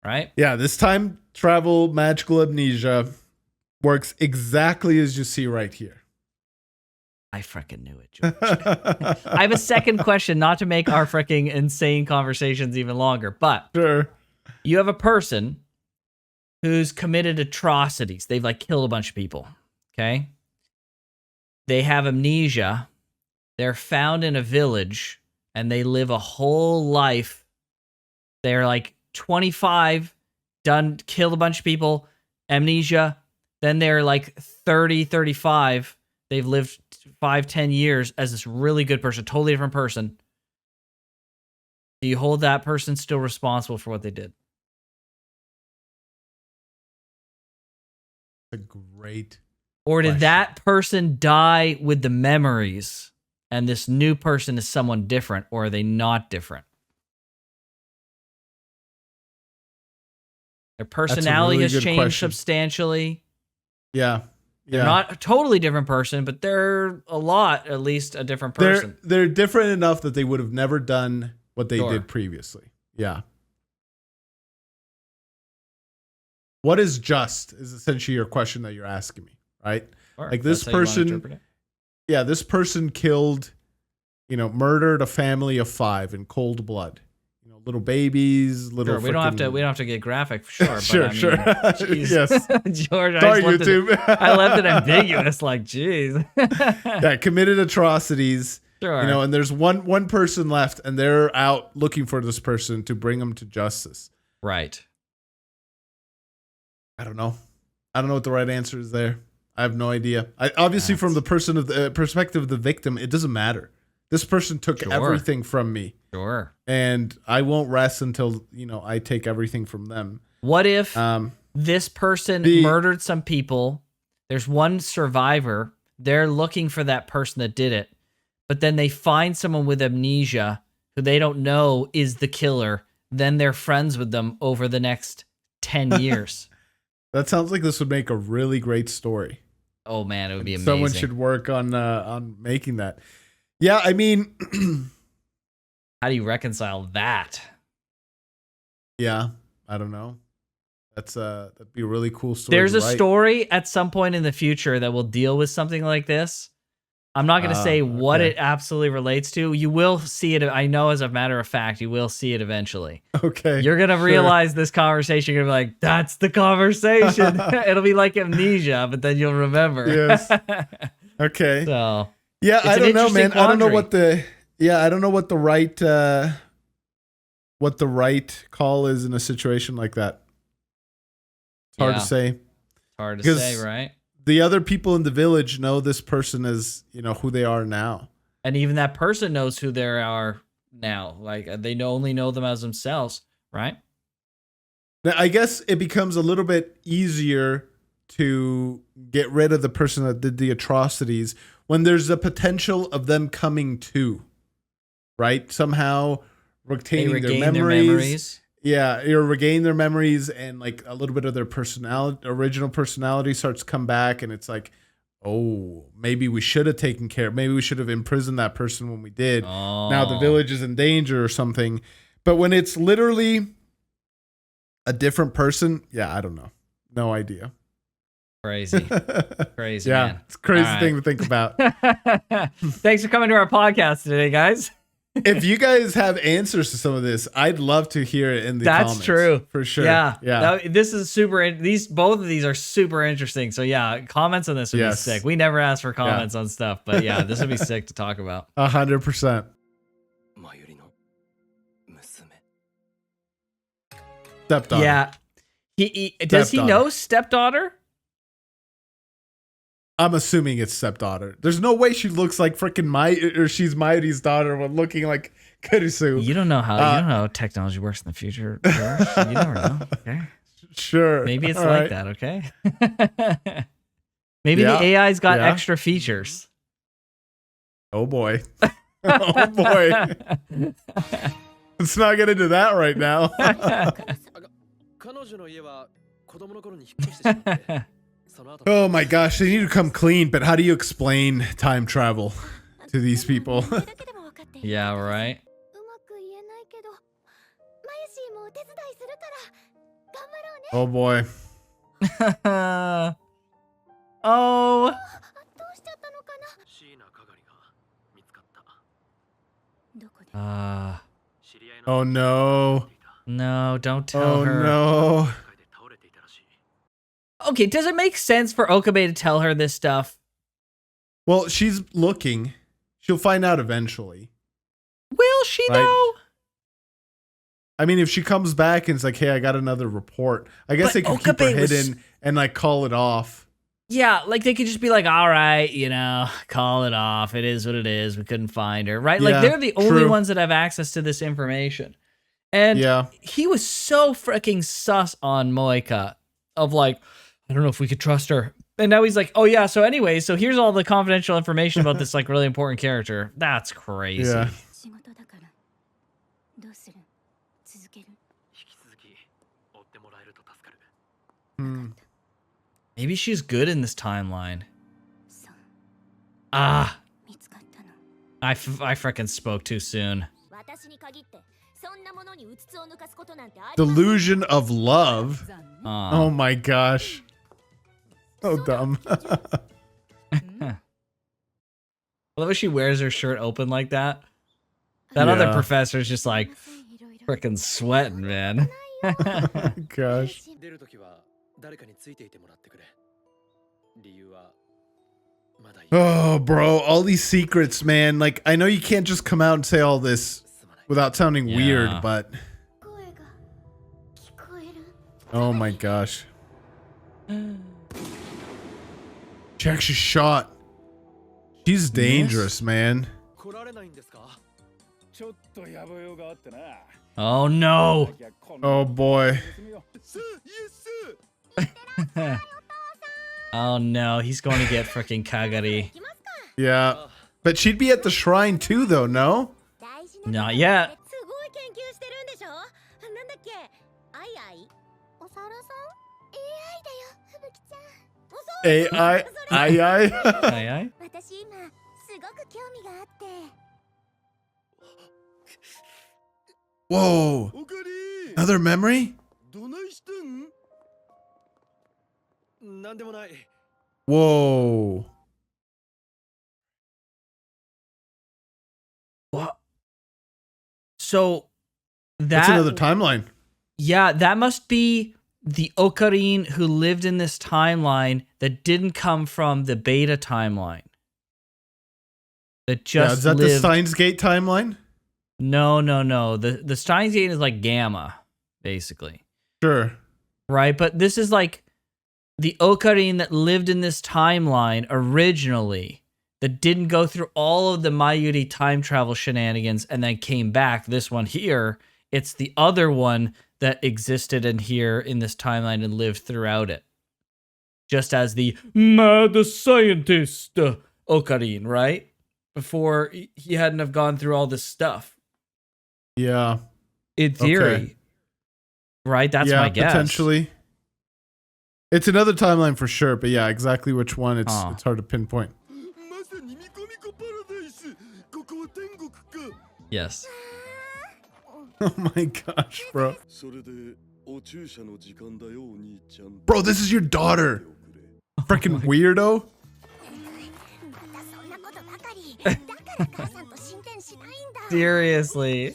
right? Yeah. This time travel magical amnesia works exactly as you see right here. I freaking knew it, George. I have a second question, not to make our freaking insane conversations even longer, but you have a person who's committed atrocities. They've like killed a bunch of people, okay? They have amnesia. They're found in a village, and they live a whole life. They're like 25, done, killed a bunch of people, amnesia. Then they're like 30, 35. They've lived 5-10 years as this really good person, totally different person. Do you hold that person still responsible for what they did? A great Or did question. that person die with the memories and this new person is someone different, or are they not different? Their personality has changed substantially. Yeah. They're not a totally different person, but they're a lot, at least a different person. They're different enough that they would have never done what they did previously. Yeah. What is just is essentially your question that you're asking me, right? Sure, like this person, this person killed, murdered a family of 5 in cold blood, little babies, little. Sure, we don't have to get graphic for sure. Sure, but I mean, sure. geez. Yes. George, Sorry, I just left YouTube. I left it ambiguous. Like, geez. Yeah, committed atrocities. Sure. You know, and there's one person left, and they're out looking for this person to bring them to justice. Right. I don't know. I don't know what the right answer is there. I have no idea. Obviously, from the perspective of the victim, it doesn't matter. This person took everything from me. Sure. And I won't rest until, I take everything from them. What if this person murdered some people? There's one survivor. They're looking for that person that did it. But then they find someone with amnesia who they don't know is the killer. Then they're friends with them over the next 10 years. That sounds like this would make a really great story. Oh, man, it would be amazing. Someone should work on making that. Yeah, I mean... How do you reconcile that? Yeah, I don't know. That'd be a really cool story. There's a story at some point in the future that will deal with something like this. I'm not going to say what it absolutely relates to. You will see it. I know, as a matter of fact, you will see it eventually. Okay. You're going to realize this conversation. You're going to be like, that's the conversation. It'll be like amnesia, but then you'll remember. Yes. Okay. So, yeah, I don't know, man. Quandary. I don't know what the right call is in a situation like that. It's hard to say. It's hard to say, right? The other people in the village know this person as, who they are now. And even that person knows who they are now. Like, they only know them as themselves, right? Now, I guess it becomes a little bit easier to get rid of the person that did the atrocities when there's a potential of them coming to, right? Somehow retaining their memories. Yeah, you regain their memories, and like a little bit of their original personality starts to come back, and it's like, oh, maybe we should have taken care. Maybe we should have imprisoned that person when we did. Oh. Now the village is in danger or something. But when it's literally a different person, yeah, I don't know. No idea. Crazy. Crazy, yeah, man. It's a crazy thing to think about. Thanks for coming to our podcast today, guys. If you guys have answers to some of this, I'd love to hear it in the comments. That's true. For sure. Yeah. This is super. Both of these are super interesting. So yeah, comments on this would be sick. We never ask for comments on stuff, but yeah, this would be sick to talk about. 100%. Stepdaughter. Yeah. Does he know stepdaughter? I'm assuming it's stepdaughter. There's no way she looks like freaking or she's Maiuri's daughter while looking like Krisu. You don't know how technology works in the future, George. You never know. Okay. Sure. Maybe it's like that, okay? Maybe the AI's got extra features. Oh boy. Oh boy. Let's not get into that right now. Oh my gosh, they need to come clean, but how do you explain time travel to these people? Yeah, right. Oh boy. Oh. Oh no. No, don't tell her. Oh no. Okay, does it make sense for Okabe to tell her this stuff? Well, she's looking. She'll find out eventually. Will she though? I mean, if she comes back and it's like, hey, I got another report, I guess they could keep her hidden and like call it off. Yeah, like they could just be like, all right, call it off. It is what it is. We couldn't find her, right? Yeah, like they're the only ones that have access to this information. And he was so freaking sus on Moeka of like, I don't know if we could trust her. And now he's like, oh yeah, so anyway, so here's all the confidential information about this like really important character. That's crazy. Yeah. Maybe she's good in this timeline. I freaking spoke too soon. Delusion of love. Oh my gosh. So dumb. I love how she wears her shirt open like that. That other professor's just like, Freaking sweating, man. Gosh. 出るときは誰かについていてもらってくれ。理由はまだいい。 Oh, bro, all these secrets, man. Like, I know you can't just come out and say all this without sounding Yeah. weird, but 声が聞こえる。 oh my gosh. She actually shot. She's dangerous, man. 来られないんですか？ ちょっとやぼよがあってな。 Oh no. Oh boy. Oh no, he's going to get freaking Kagari. Yeah. But she'd be at the shrine too, though, no? Not yet. すごい研究してるんでしょ。なんだっけ。アイアイ。おさらさん。AI だよ、ふぶきちゃん。 AI. Aye, aye. Aye, aye. 私今すごく興味があって。 Whoa. おかり。 Another memory? どないしてん？なんでもない。 Whoa. What? So That's that another timeline. yeah, that must be the Ocarine who lived in this timeline that didn't come from the beta timeline. That Yeah, just is that the lived. Steins Gate timeline? No. The Steins Gate is like Gamma, basically. Sure. Right? But this is like the Ocarine that lived in this timeline originally, that didn't go through all of the Maiuri time travel shenanigans and then came back. This one here, it's the other one that existed in here in this timeline and lived throughout it. Just as the mad scientist Ocarine, right? Before he hadn't have gone through all this stuff. Yeah. In theory. Okay. Right? That's my guess. Potentially. It's another timeline for sure, but yeah, exactly which one, it's hard to pinpoint. まさにミコミコパラダイス。ここは天国か。 Yes. Oh my gosh, bro. それでお注射の時間だよお兄ちゃん。 Bro, this is your daughter. Freaking weirdo. またそんなことばかり。だから母さんと進展しないんだ。 Seriously.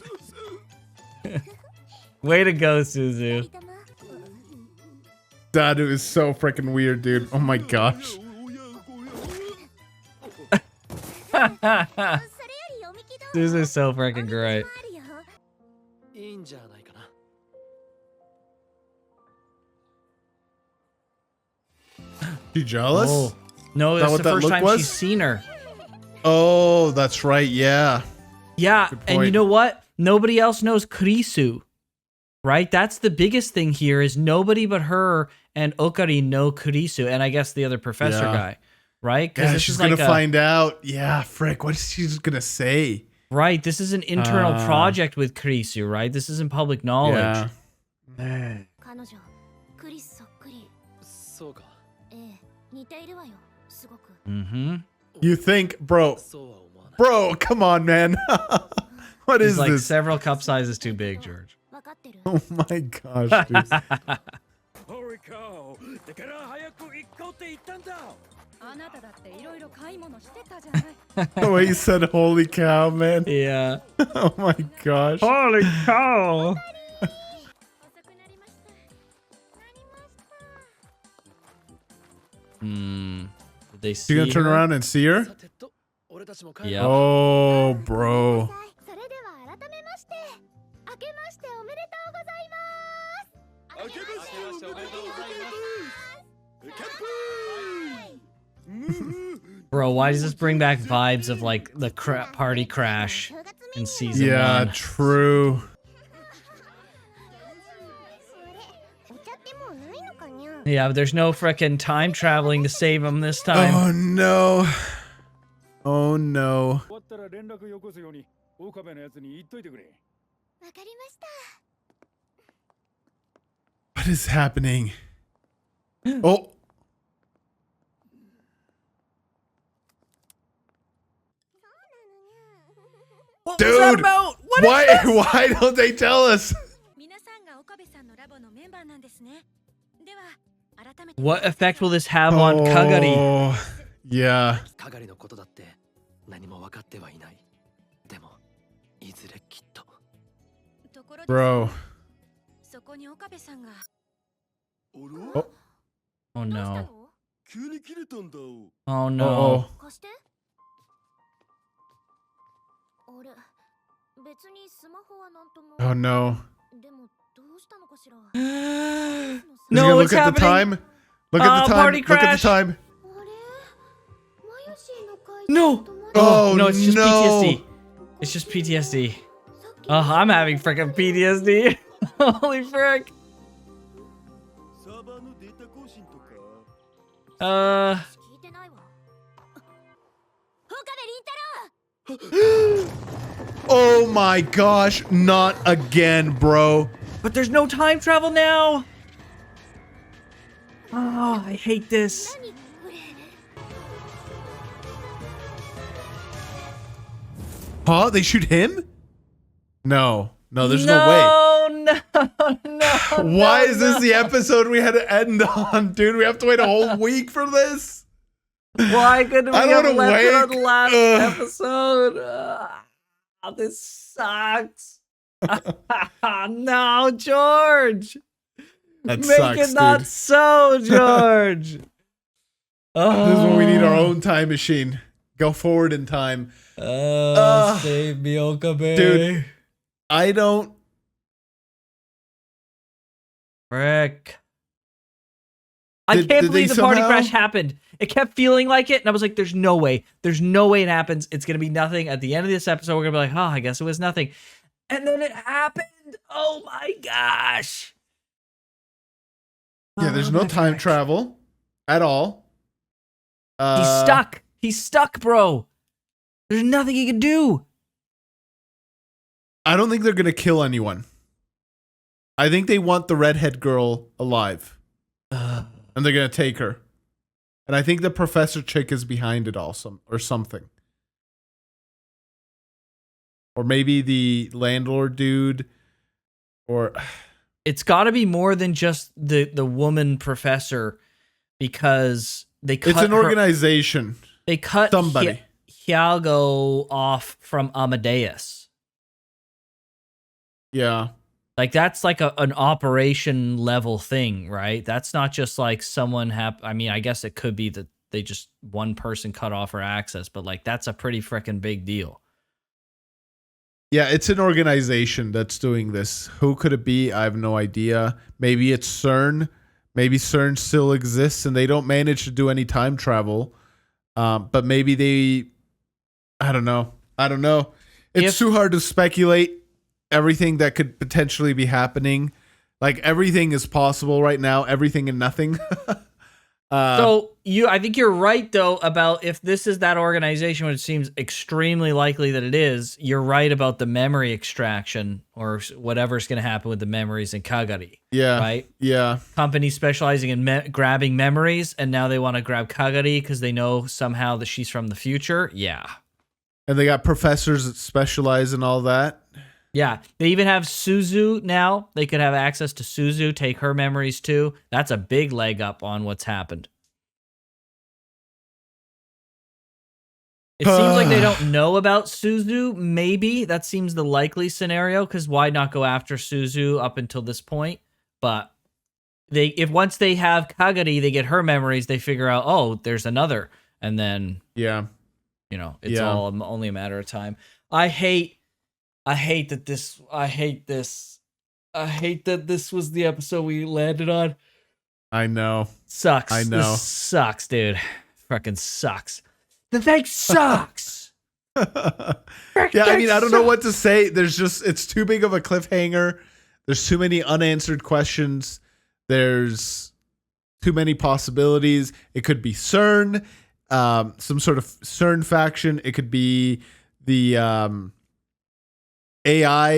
Way to go, Suzu. Daru is so freaking weird, dude. Oh my gosh. それより読み切どう？ Suzu's so freaking great. いいんじゃないかな。 You jealous? Oh. No, Is that that's what the that first look time was? she's seen her. Oh, that's right. Yeah. Yeah, Good and you point. know what? Nobody else knows Krisu. Right? That's the biggest thing here is nobody but her and Okari know Krisu, and I guess the other professor Yeah. guy. Right? Yeah, this she's is gonna like find out. Yeah, frick. What is she gonna say? Right, this is an internal project with Krisu, right? This isn't public knowledge. Yeah. 彼女、クリスそっくり。そうか。ええ、似ているわよ。すごく。 Mm-hmm. You think, bro? そうは思わない。 Bro, come on, man. What He's is like this? several cup sizes too big, George. わかってる。 Oh my gosh, dude. Holy cow! だから早く行こうって言ったんだ。あなただっていろいろ買い物してたじゃない。 The way you said "holy cow," man. Yeah. Oh my gosh. Holy cow! 遅くなりました。なりました。 Did they You see gonna turn her? around and see her? さてと、俺たちも帰る。 Yep. Oh, bro. それでは改めまして、明けましておめでとうございます。明けましておめでとうございます。乾杯。 Bro, why does this bring back vibes of like the party crash in season Yeah, 1? true. お茶ってもうないのかにゃ。 Yeah, but there's no frickin' time traveling to save him this time. Oh no. Oh no. 終わったら連絡よこすように岡部のやつに言っといてくれ。わかりました。 What is happening? Oh. What was that Dude, about? What Why? is this? Why don't they tell us? 皆さんが岡部さんのラボのメンバーなんですね。では、改めて。 What effect will this have on Kagari? Oh, yeah. かがりのことだって何も分かってはいない。でも、いずれきっと。ところです。 Bro. そこに岡部さんが。Oh, Oh どうした no. の？ 急に切れたんだ。 Oh oh, no. oh. 貸して。あれ、別にスマホはなんとも。 Oh no. でもどうしたのかしら。 Is he No, gonna it's look at the happening. time? Look at the time. Party Look at crash. the time. あれ、マヤシーの会 No. とまだ Oh, no, it's just no. PTSD. It's just PTSD. さっき Oh, I'm having freaking PTSD. Holy frick. サーバーのデータ更新とか。聞いてないわ。岡部倫太郎。 Oh my gosh. Not again, bro. But there's no time travel now. Oh, I hate this. 何これ。 Huh? They shoot him? No. No, there's no way. No. Why is this the episode we had to end on, dude? We have to wait a whole week for this? Why couldn't we I have don't wanna left it on wait. the last Ugh. episode? This sucks. No, George. That Make sucks, it not dude. so, George. This is when we need our own time machine. Go forward in time. Save me, Okabe. Dude. I don't... Frick. I Did- can't did believe they the party somehow- crash happened. It kept feeling like it, and I was like, there's no way. There's no way it happens. It's going to be nothing. At the end of this episode, we're going to be like, oh, I guess it was nothing. And then it happened. Oh my gosh. Yeah, there's Oh, no my time frick. travel at all. He's stuck. He's stuck, bro. There's nothing he can do. I don't think they're going to kill anyone. I think they want the redhead girl alive. And they're going to take her. And I think the professor chick is behind it also, or something. Or maybe the landlord dude. Or... It's got to be more than just the woman professor, because they cut It's an her- organization. They cut Somebody. Hyago off from Amadeus. Yeah. Like, that's like an operation level thing, right? That's not just like someone I mean, I guess it could be that they just one person cut off her access, but like, that's a pretty freaking big deal. Yeah, it's an organization that's doing this. Who could it be? I have no idea. Maybe it's CERN. Maybe CERN still exists and they don't manage to do any time travel. But maybe they... I don't know. It's too hard to speculate everything that could potentially be happening. Like, everything is possible right now. Everything and nothing. So I think you're right though about if this is that organization, which seems extremely likely that it is. You're right about the memory extraction or whatever's going to happen with the memories in Kagari. Yeah. Right. Yeah. Company specializing in grabbing memories, and now they want to grab Kagari because they know somehow that she's from the future. Yeah. And they got professors that specialize in all that. Yeah, they even have Suzu now. They could have access to Suzu, take her memories too. That's a big leg up on what's happened. It seems like they don't know about Suzu, maybe. That seems the likely scenario, because why not go after Suzu up until this point? But if once they have Kagari, they get her memories, they figure out, oh, there's another. And then, Yeah. it's all only a matter of time. I hate that this was the episode we landed on. I know. Sucks. I know. This sucks, dude. Fucking sucks. The thing sucks. Yeah, I mean, I don't know what to say. It's too big of a cliffhanger. There's too many unanswered questions. There's too many possibilities. It could be CERN, some sort of CERN faction. It could be the AI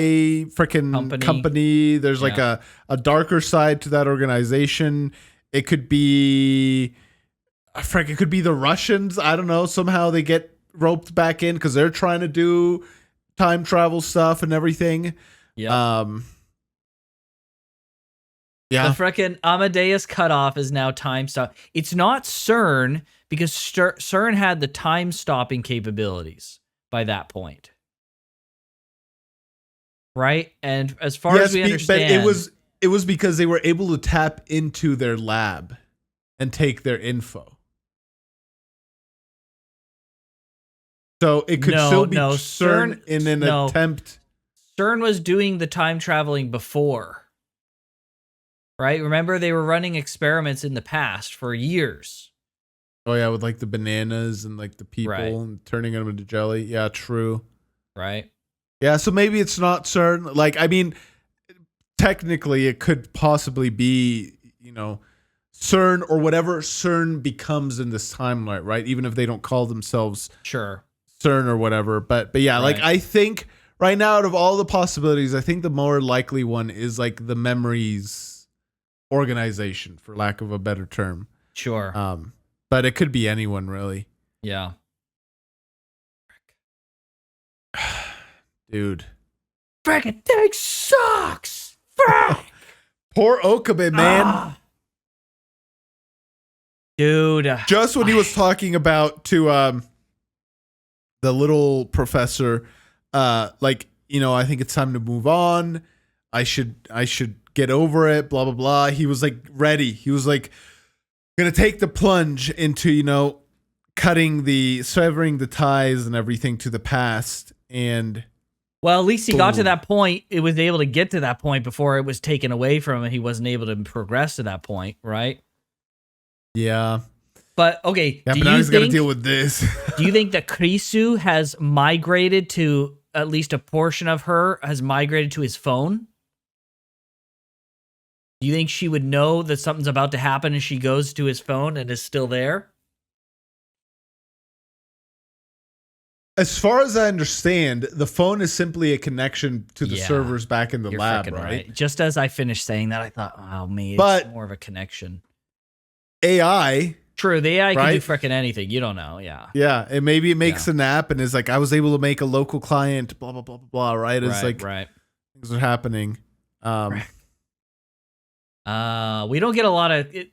freaking company. There's like a darker side to that organization. It could be, it could be the Russians. I don't know. Somehow they get roped back in because they're trying to do time travel stuff and everything. Yeah. Yeah. The freaking Amadeus cutoff is now time stop. It's not CERN because CERN had the time stopping capabilities by that point. right? And as far as we understand, but it was because they were able to tap into their lab and take their info. So it could still be CERN in an attempt. CERN was doing the time traveling before, right? Remember, they were running experiments in the past for years. Oh yeah, with like the bananas and like the people and turning them into jelly. Yeah, true. Right. Yeah, so maybe it's not CERN. Like, I mean, technically it could possibly be, you know, CERN or whatever CERN becomes in this timeline, right? Even if they don't call themselves CERN or whatever. But yeah, like I think right now out of all the possibilities, I think the more likely one is like the memories organization, for lack of a better term. Sure. But it could be anyone really. Yeah. Dude. Frickin' thing sucks. Frick. Poor Okabe, man. Dude. Just when he was talking about to the little professor, like, you know, I think it's time to move on. I should get over it, blah, blah, blah. He was like ready. He was like gonna take the plunge into, you know, severing the ties and everything to the past. And well, at least he got to that point. It was able to get to that point before it was taken away from him. He wasn't able to progress to that point, right? Yeah. But okay, yeah, but now he's got to deal with this. Do you think that Krisu has migrated to, at least a portion of her has migrated to his phone? Do you think she would know that something's about to happen and she goes to his phone and is still there? As far as I understand, the phone is simply a connection to the servers back in the lab, right? Just as I finished saying that, I thought, oh, maybe it's more of a connection. AI. True, the AI can do freaking anything. You don't know, Yeah, and maybe it makes an app and is like, I was able to make a local client, blah, blah, blah, blah, blah, right? It's like things are happening. We don't get a lot of... I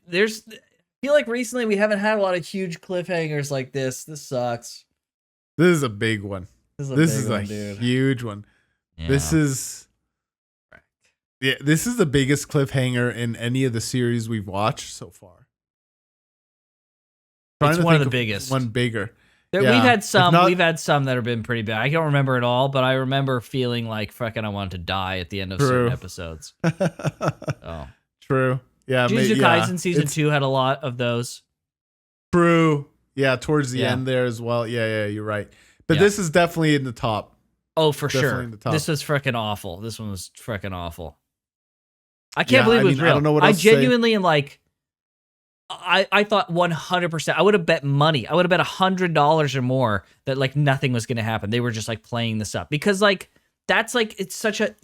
feel like recently we haven't had a lot of huge cliffhangers like this. This sucks. This is a big one. This is a huge one. Yeah. This is the biggest cliffhanger in any of the series we've watched so far. It's one of the biggest. One bigger. We've had some that have been pretty big. I don't remember it all, but I remember feeling like fucking I wanted to die at the end of certain episodes. Oh. True. Yeah. Jujutsu Kaisen season 2 had a lot of those. True. Yeah, towards the end there as well. Yeah, you're right. But this is definitely in the top. Oh, for sure. This was freaking awful. This one was freaking awful. I can't believe it was real. I don't know what else I genuinely am like, I thought 100%. I would have bet money. I would have bet $100 or more that like nothing was going to happen. They were just like playing this up because like that's like it's such an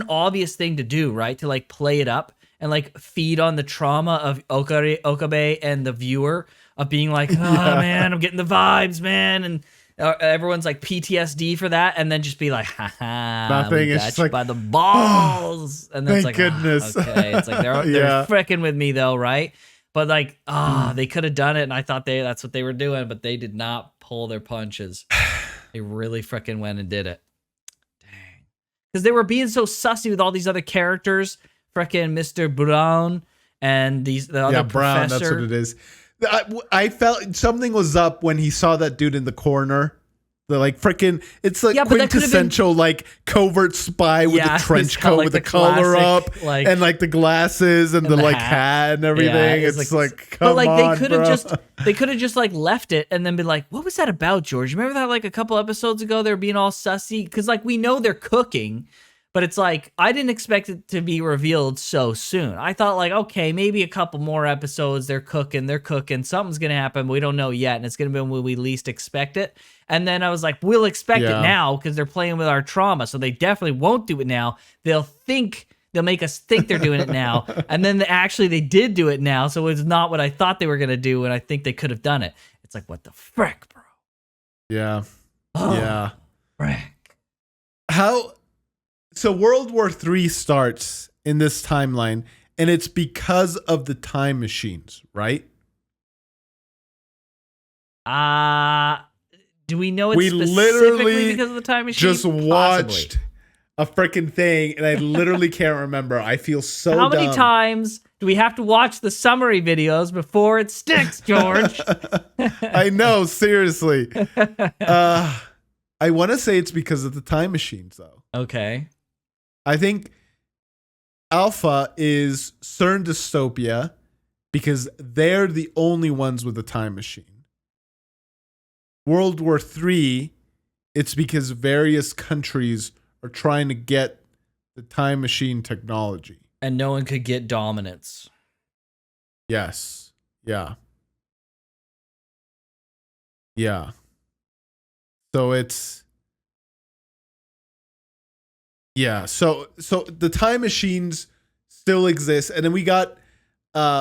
obvious thing to do, right? To like play it up and like feed on the trauma of Okabe and the viewer of being like, oh man, I'm getting the vibes, man, and everyone's like PTSD for that, and then just be like, haha, nothing. It's just like by the balls, and then it's like, goodness. Okay, it's like they're freaking with me though, right? But like, they could have done it, and I thought that's what they were doing, but they did not pull their punches. They really freaking went and did it. Dang, because they were being so sussy with all these other characters, freaking Mr. Brown and the other Brown. professor. That's what it is. I felt something was up when he saw that dude in the corner. The like freaking, it's like quintessential like covert spy with the trench coat with the collar up and like the glasses and the like hat and everything. Yeah, it's like come on, they could have just like left it and then been like, what was that about, George? Remember that like a couple episodes ago they were being all sussy because like we know they're cooking. But it's like, I didn't expect it to be revealed so soon. I thought like, okay, maybe a couple more episodes, they're cooking, something's going to happen, but we don't know yet, and it's going to be when we least expect it. And then I was like, we'll expect it now because they're playing with our trauma, so they definitely won't do it now. They'll make us think they're doing it now, and then they did do it now, so it's not what I thought they were going to do, and I think they could have done it. It's like, what the frick, bro? Yeah. Frick. So World War III starts in this timeline, and it's because of the time machines, right? Do we know it's specifically because of the time machine? Just watched a freaking thing, and I literally can't remember. I feel so How many dumb. times do we have to watch the summary videos before it sticks, George? I know, seriously. I want to say it's because of the time machines, though. Okay. I think Alpha is CERN dystopia because they're the only ones with a time machine. World War III, it's because various countries are trying to get the time machine technology. And no one could get dominance. Yes. Yeah. Yeah. So it's so the time machines still exist, and then we got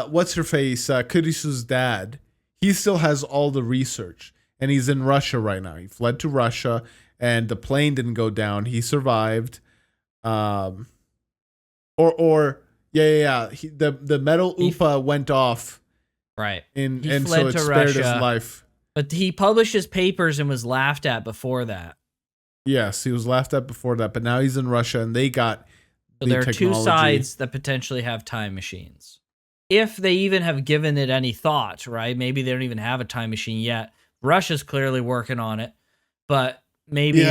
what's her face, Kurisu's dad. He still has all the research, and he's in Russia right now. He fled to Russia, and the plane didn't go down. He survived. The metal UPA went off. Right. And fled so it to spared his Russia. life. But he published his papers and was laughed at before that. Yes, he was laughed at before that, but now he's in Russia, and they got So the there are technology. two sides that potentially have time machines. If they even have given it any thought, right? Maybe they don't even have a time machine yet. Russia's clearly working on it, but maybe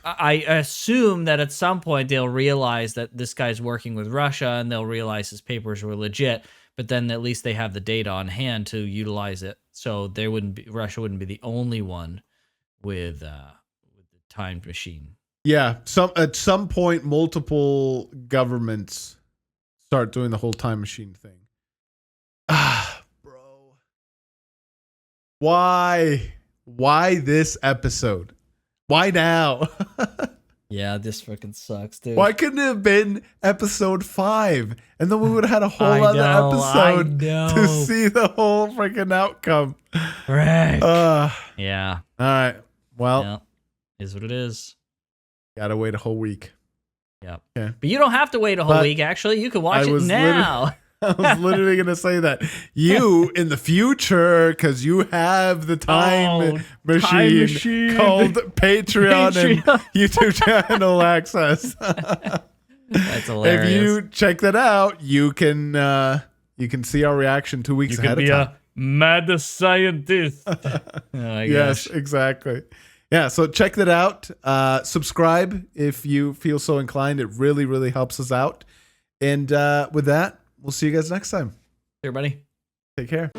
I assume that at some point they'll realize that this guy's working with Russia, and they'll realize his papers were legit. But then at least they have the data on hand to utilize it. So Russia wouldn't be the only one with the time machine. Yeah, at some point, multiple governments start doing the whole time machine thing. Bro. Why this episode? Why now? Yeah, this fucking sucks, dude. Why couldn't it have been episode 5? And then we would have had a whole other episode to see the whole freaking outcome. Right. All Yeah. right. Well, Yeah. Is what it is. gotta wait a whole week. Yeah. Okay. But you don't have to wait a whole But week, actually. You can watch I it was now. I was literally going to say that. You, in the future, because you have the time machine called Patreon and YouTube channel access. That's hilarious. If you check that out, you can see our reaction 2 weeks ahead of time. mad scientist. Yes, exactly. Yeah, so check that out. Subscribe if you feel so inclined. It really, really helps us out. And with that, we'll see you guys next time. Everybody. Take care.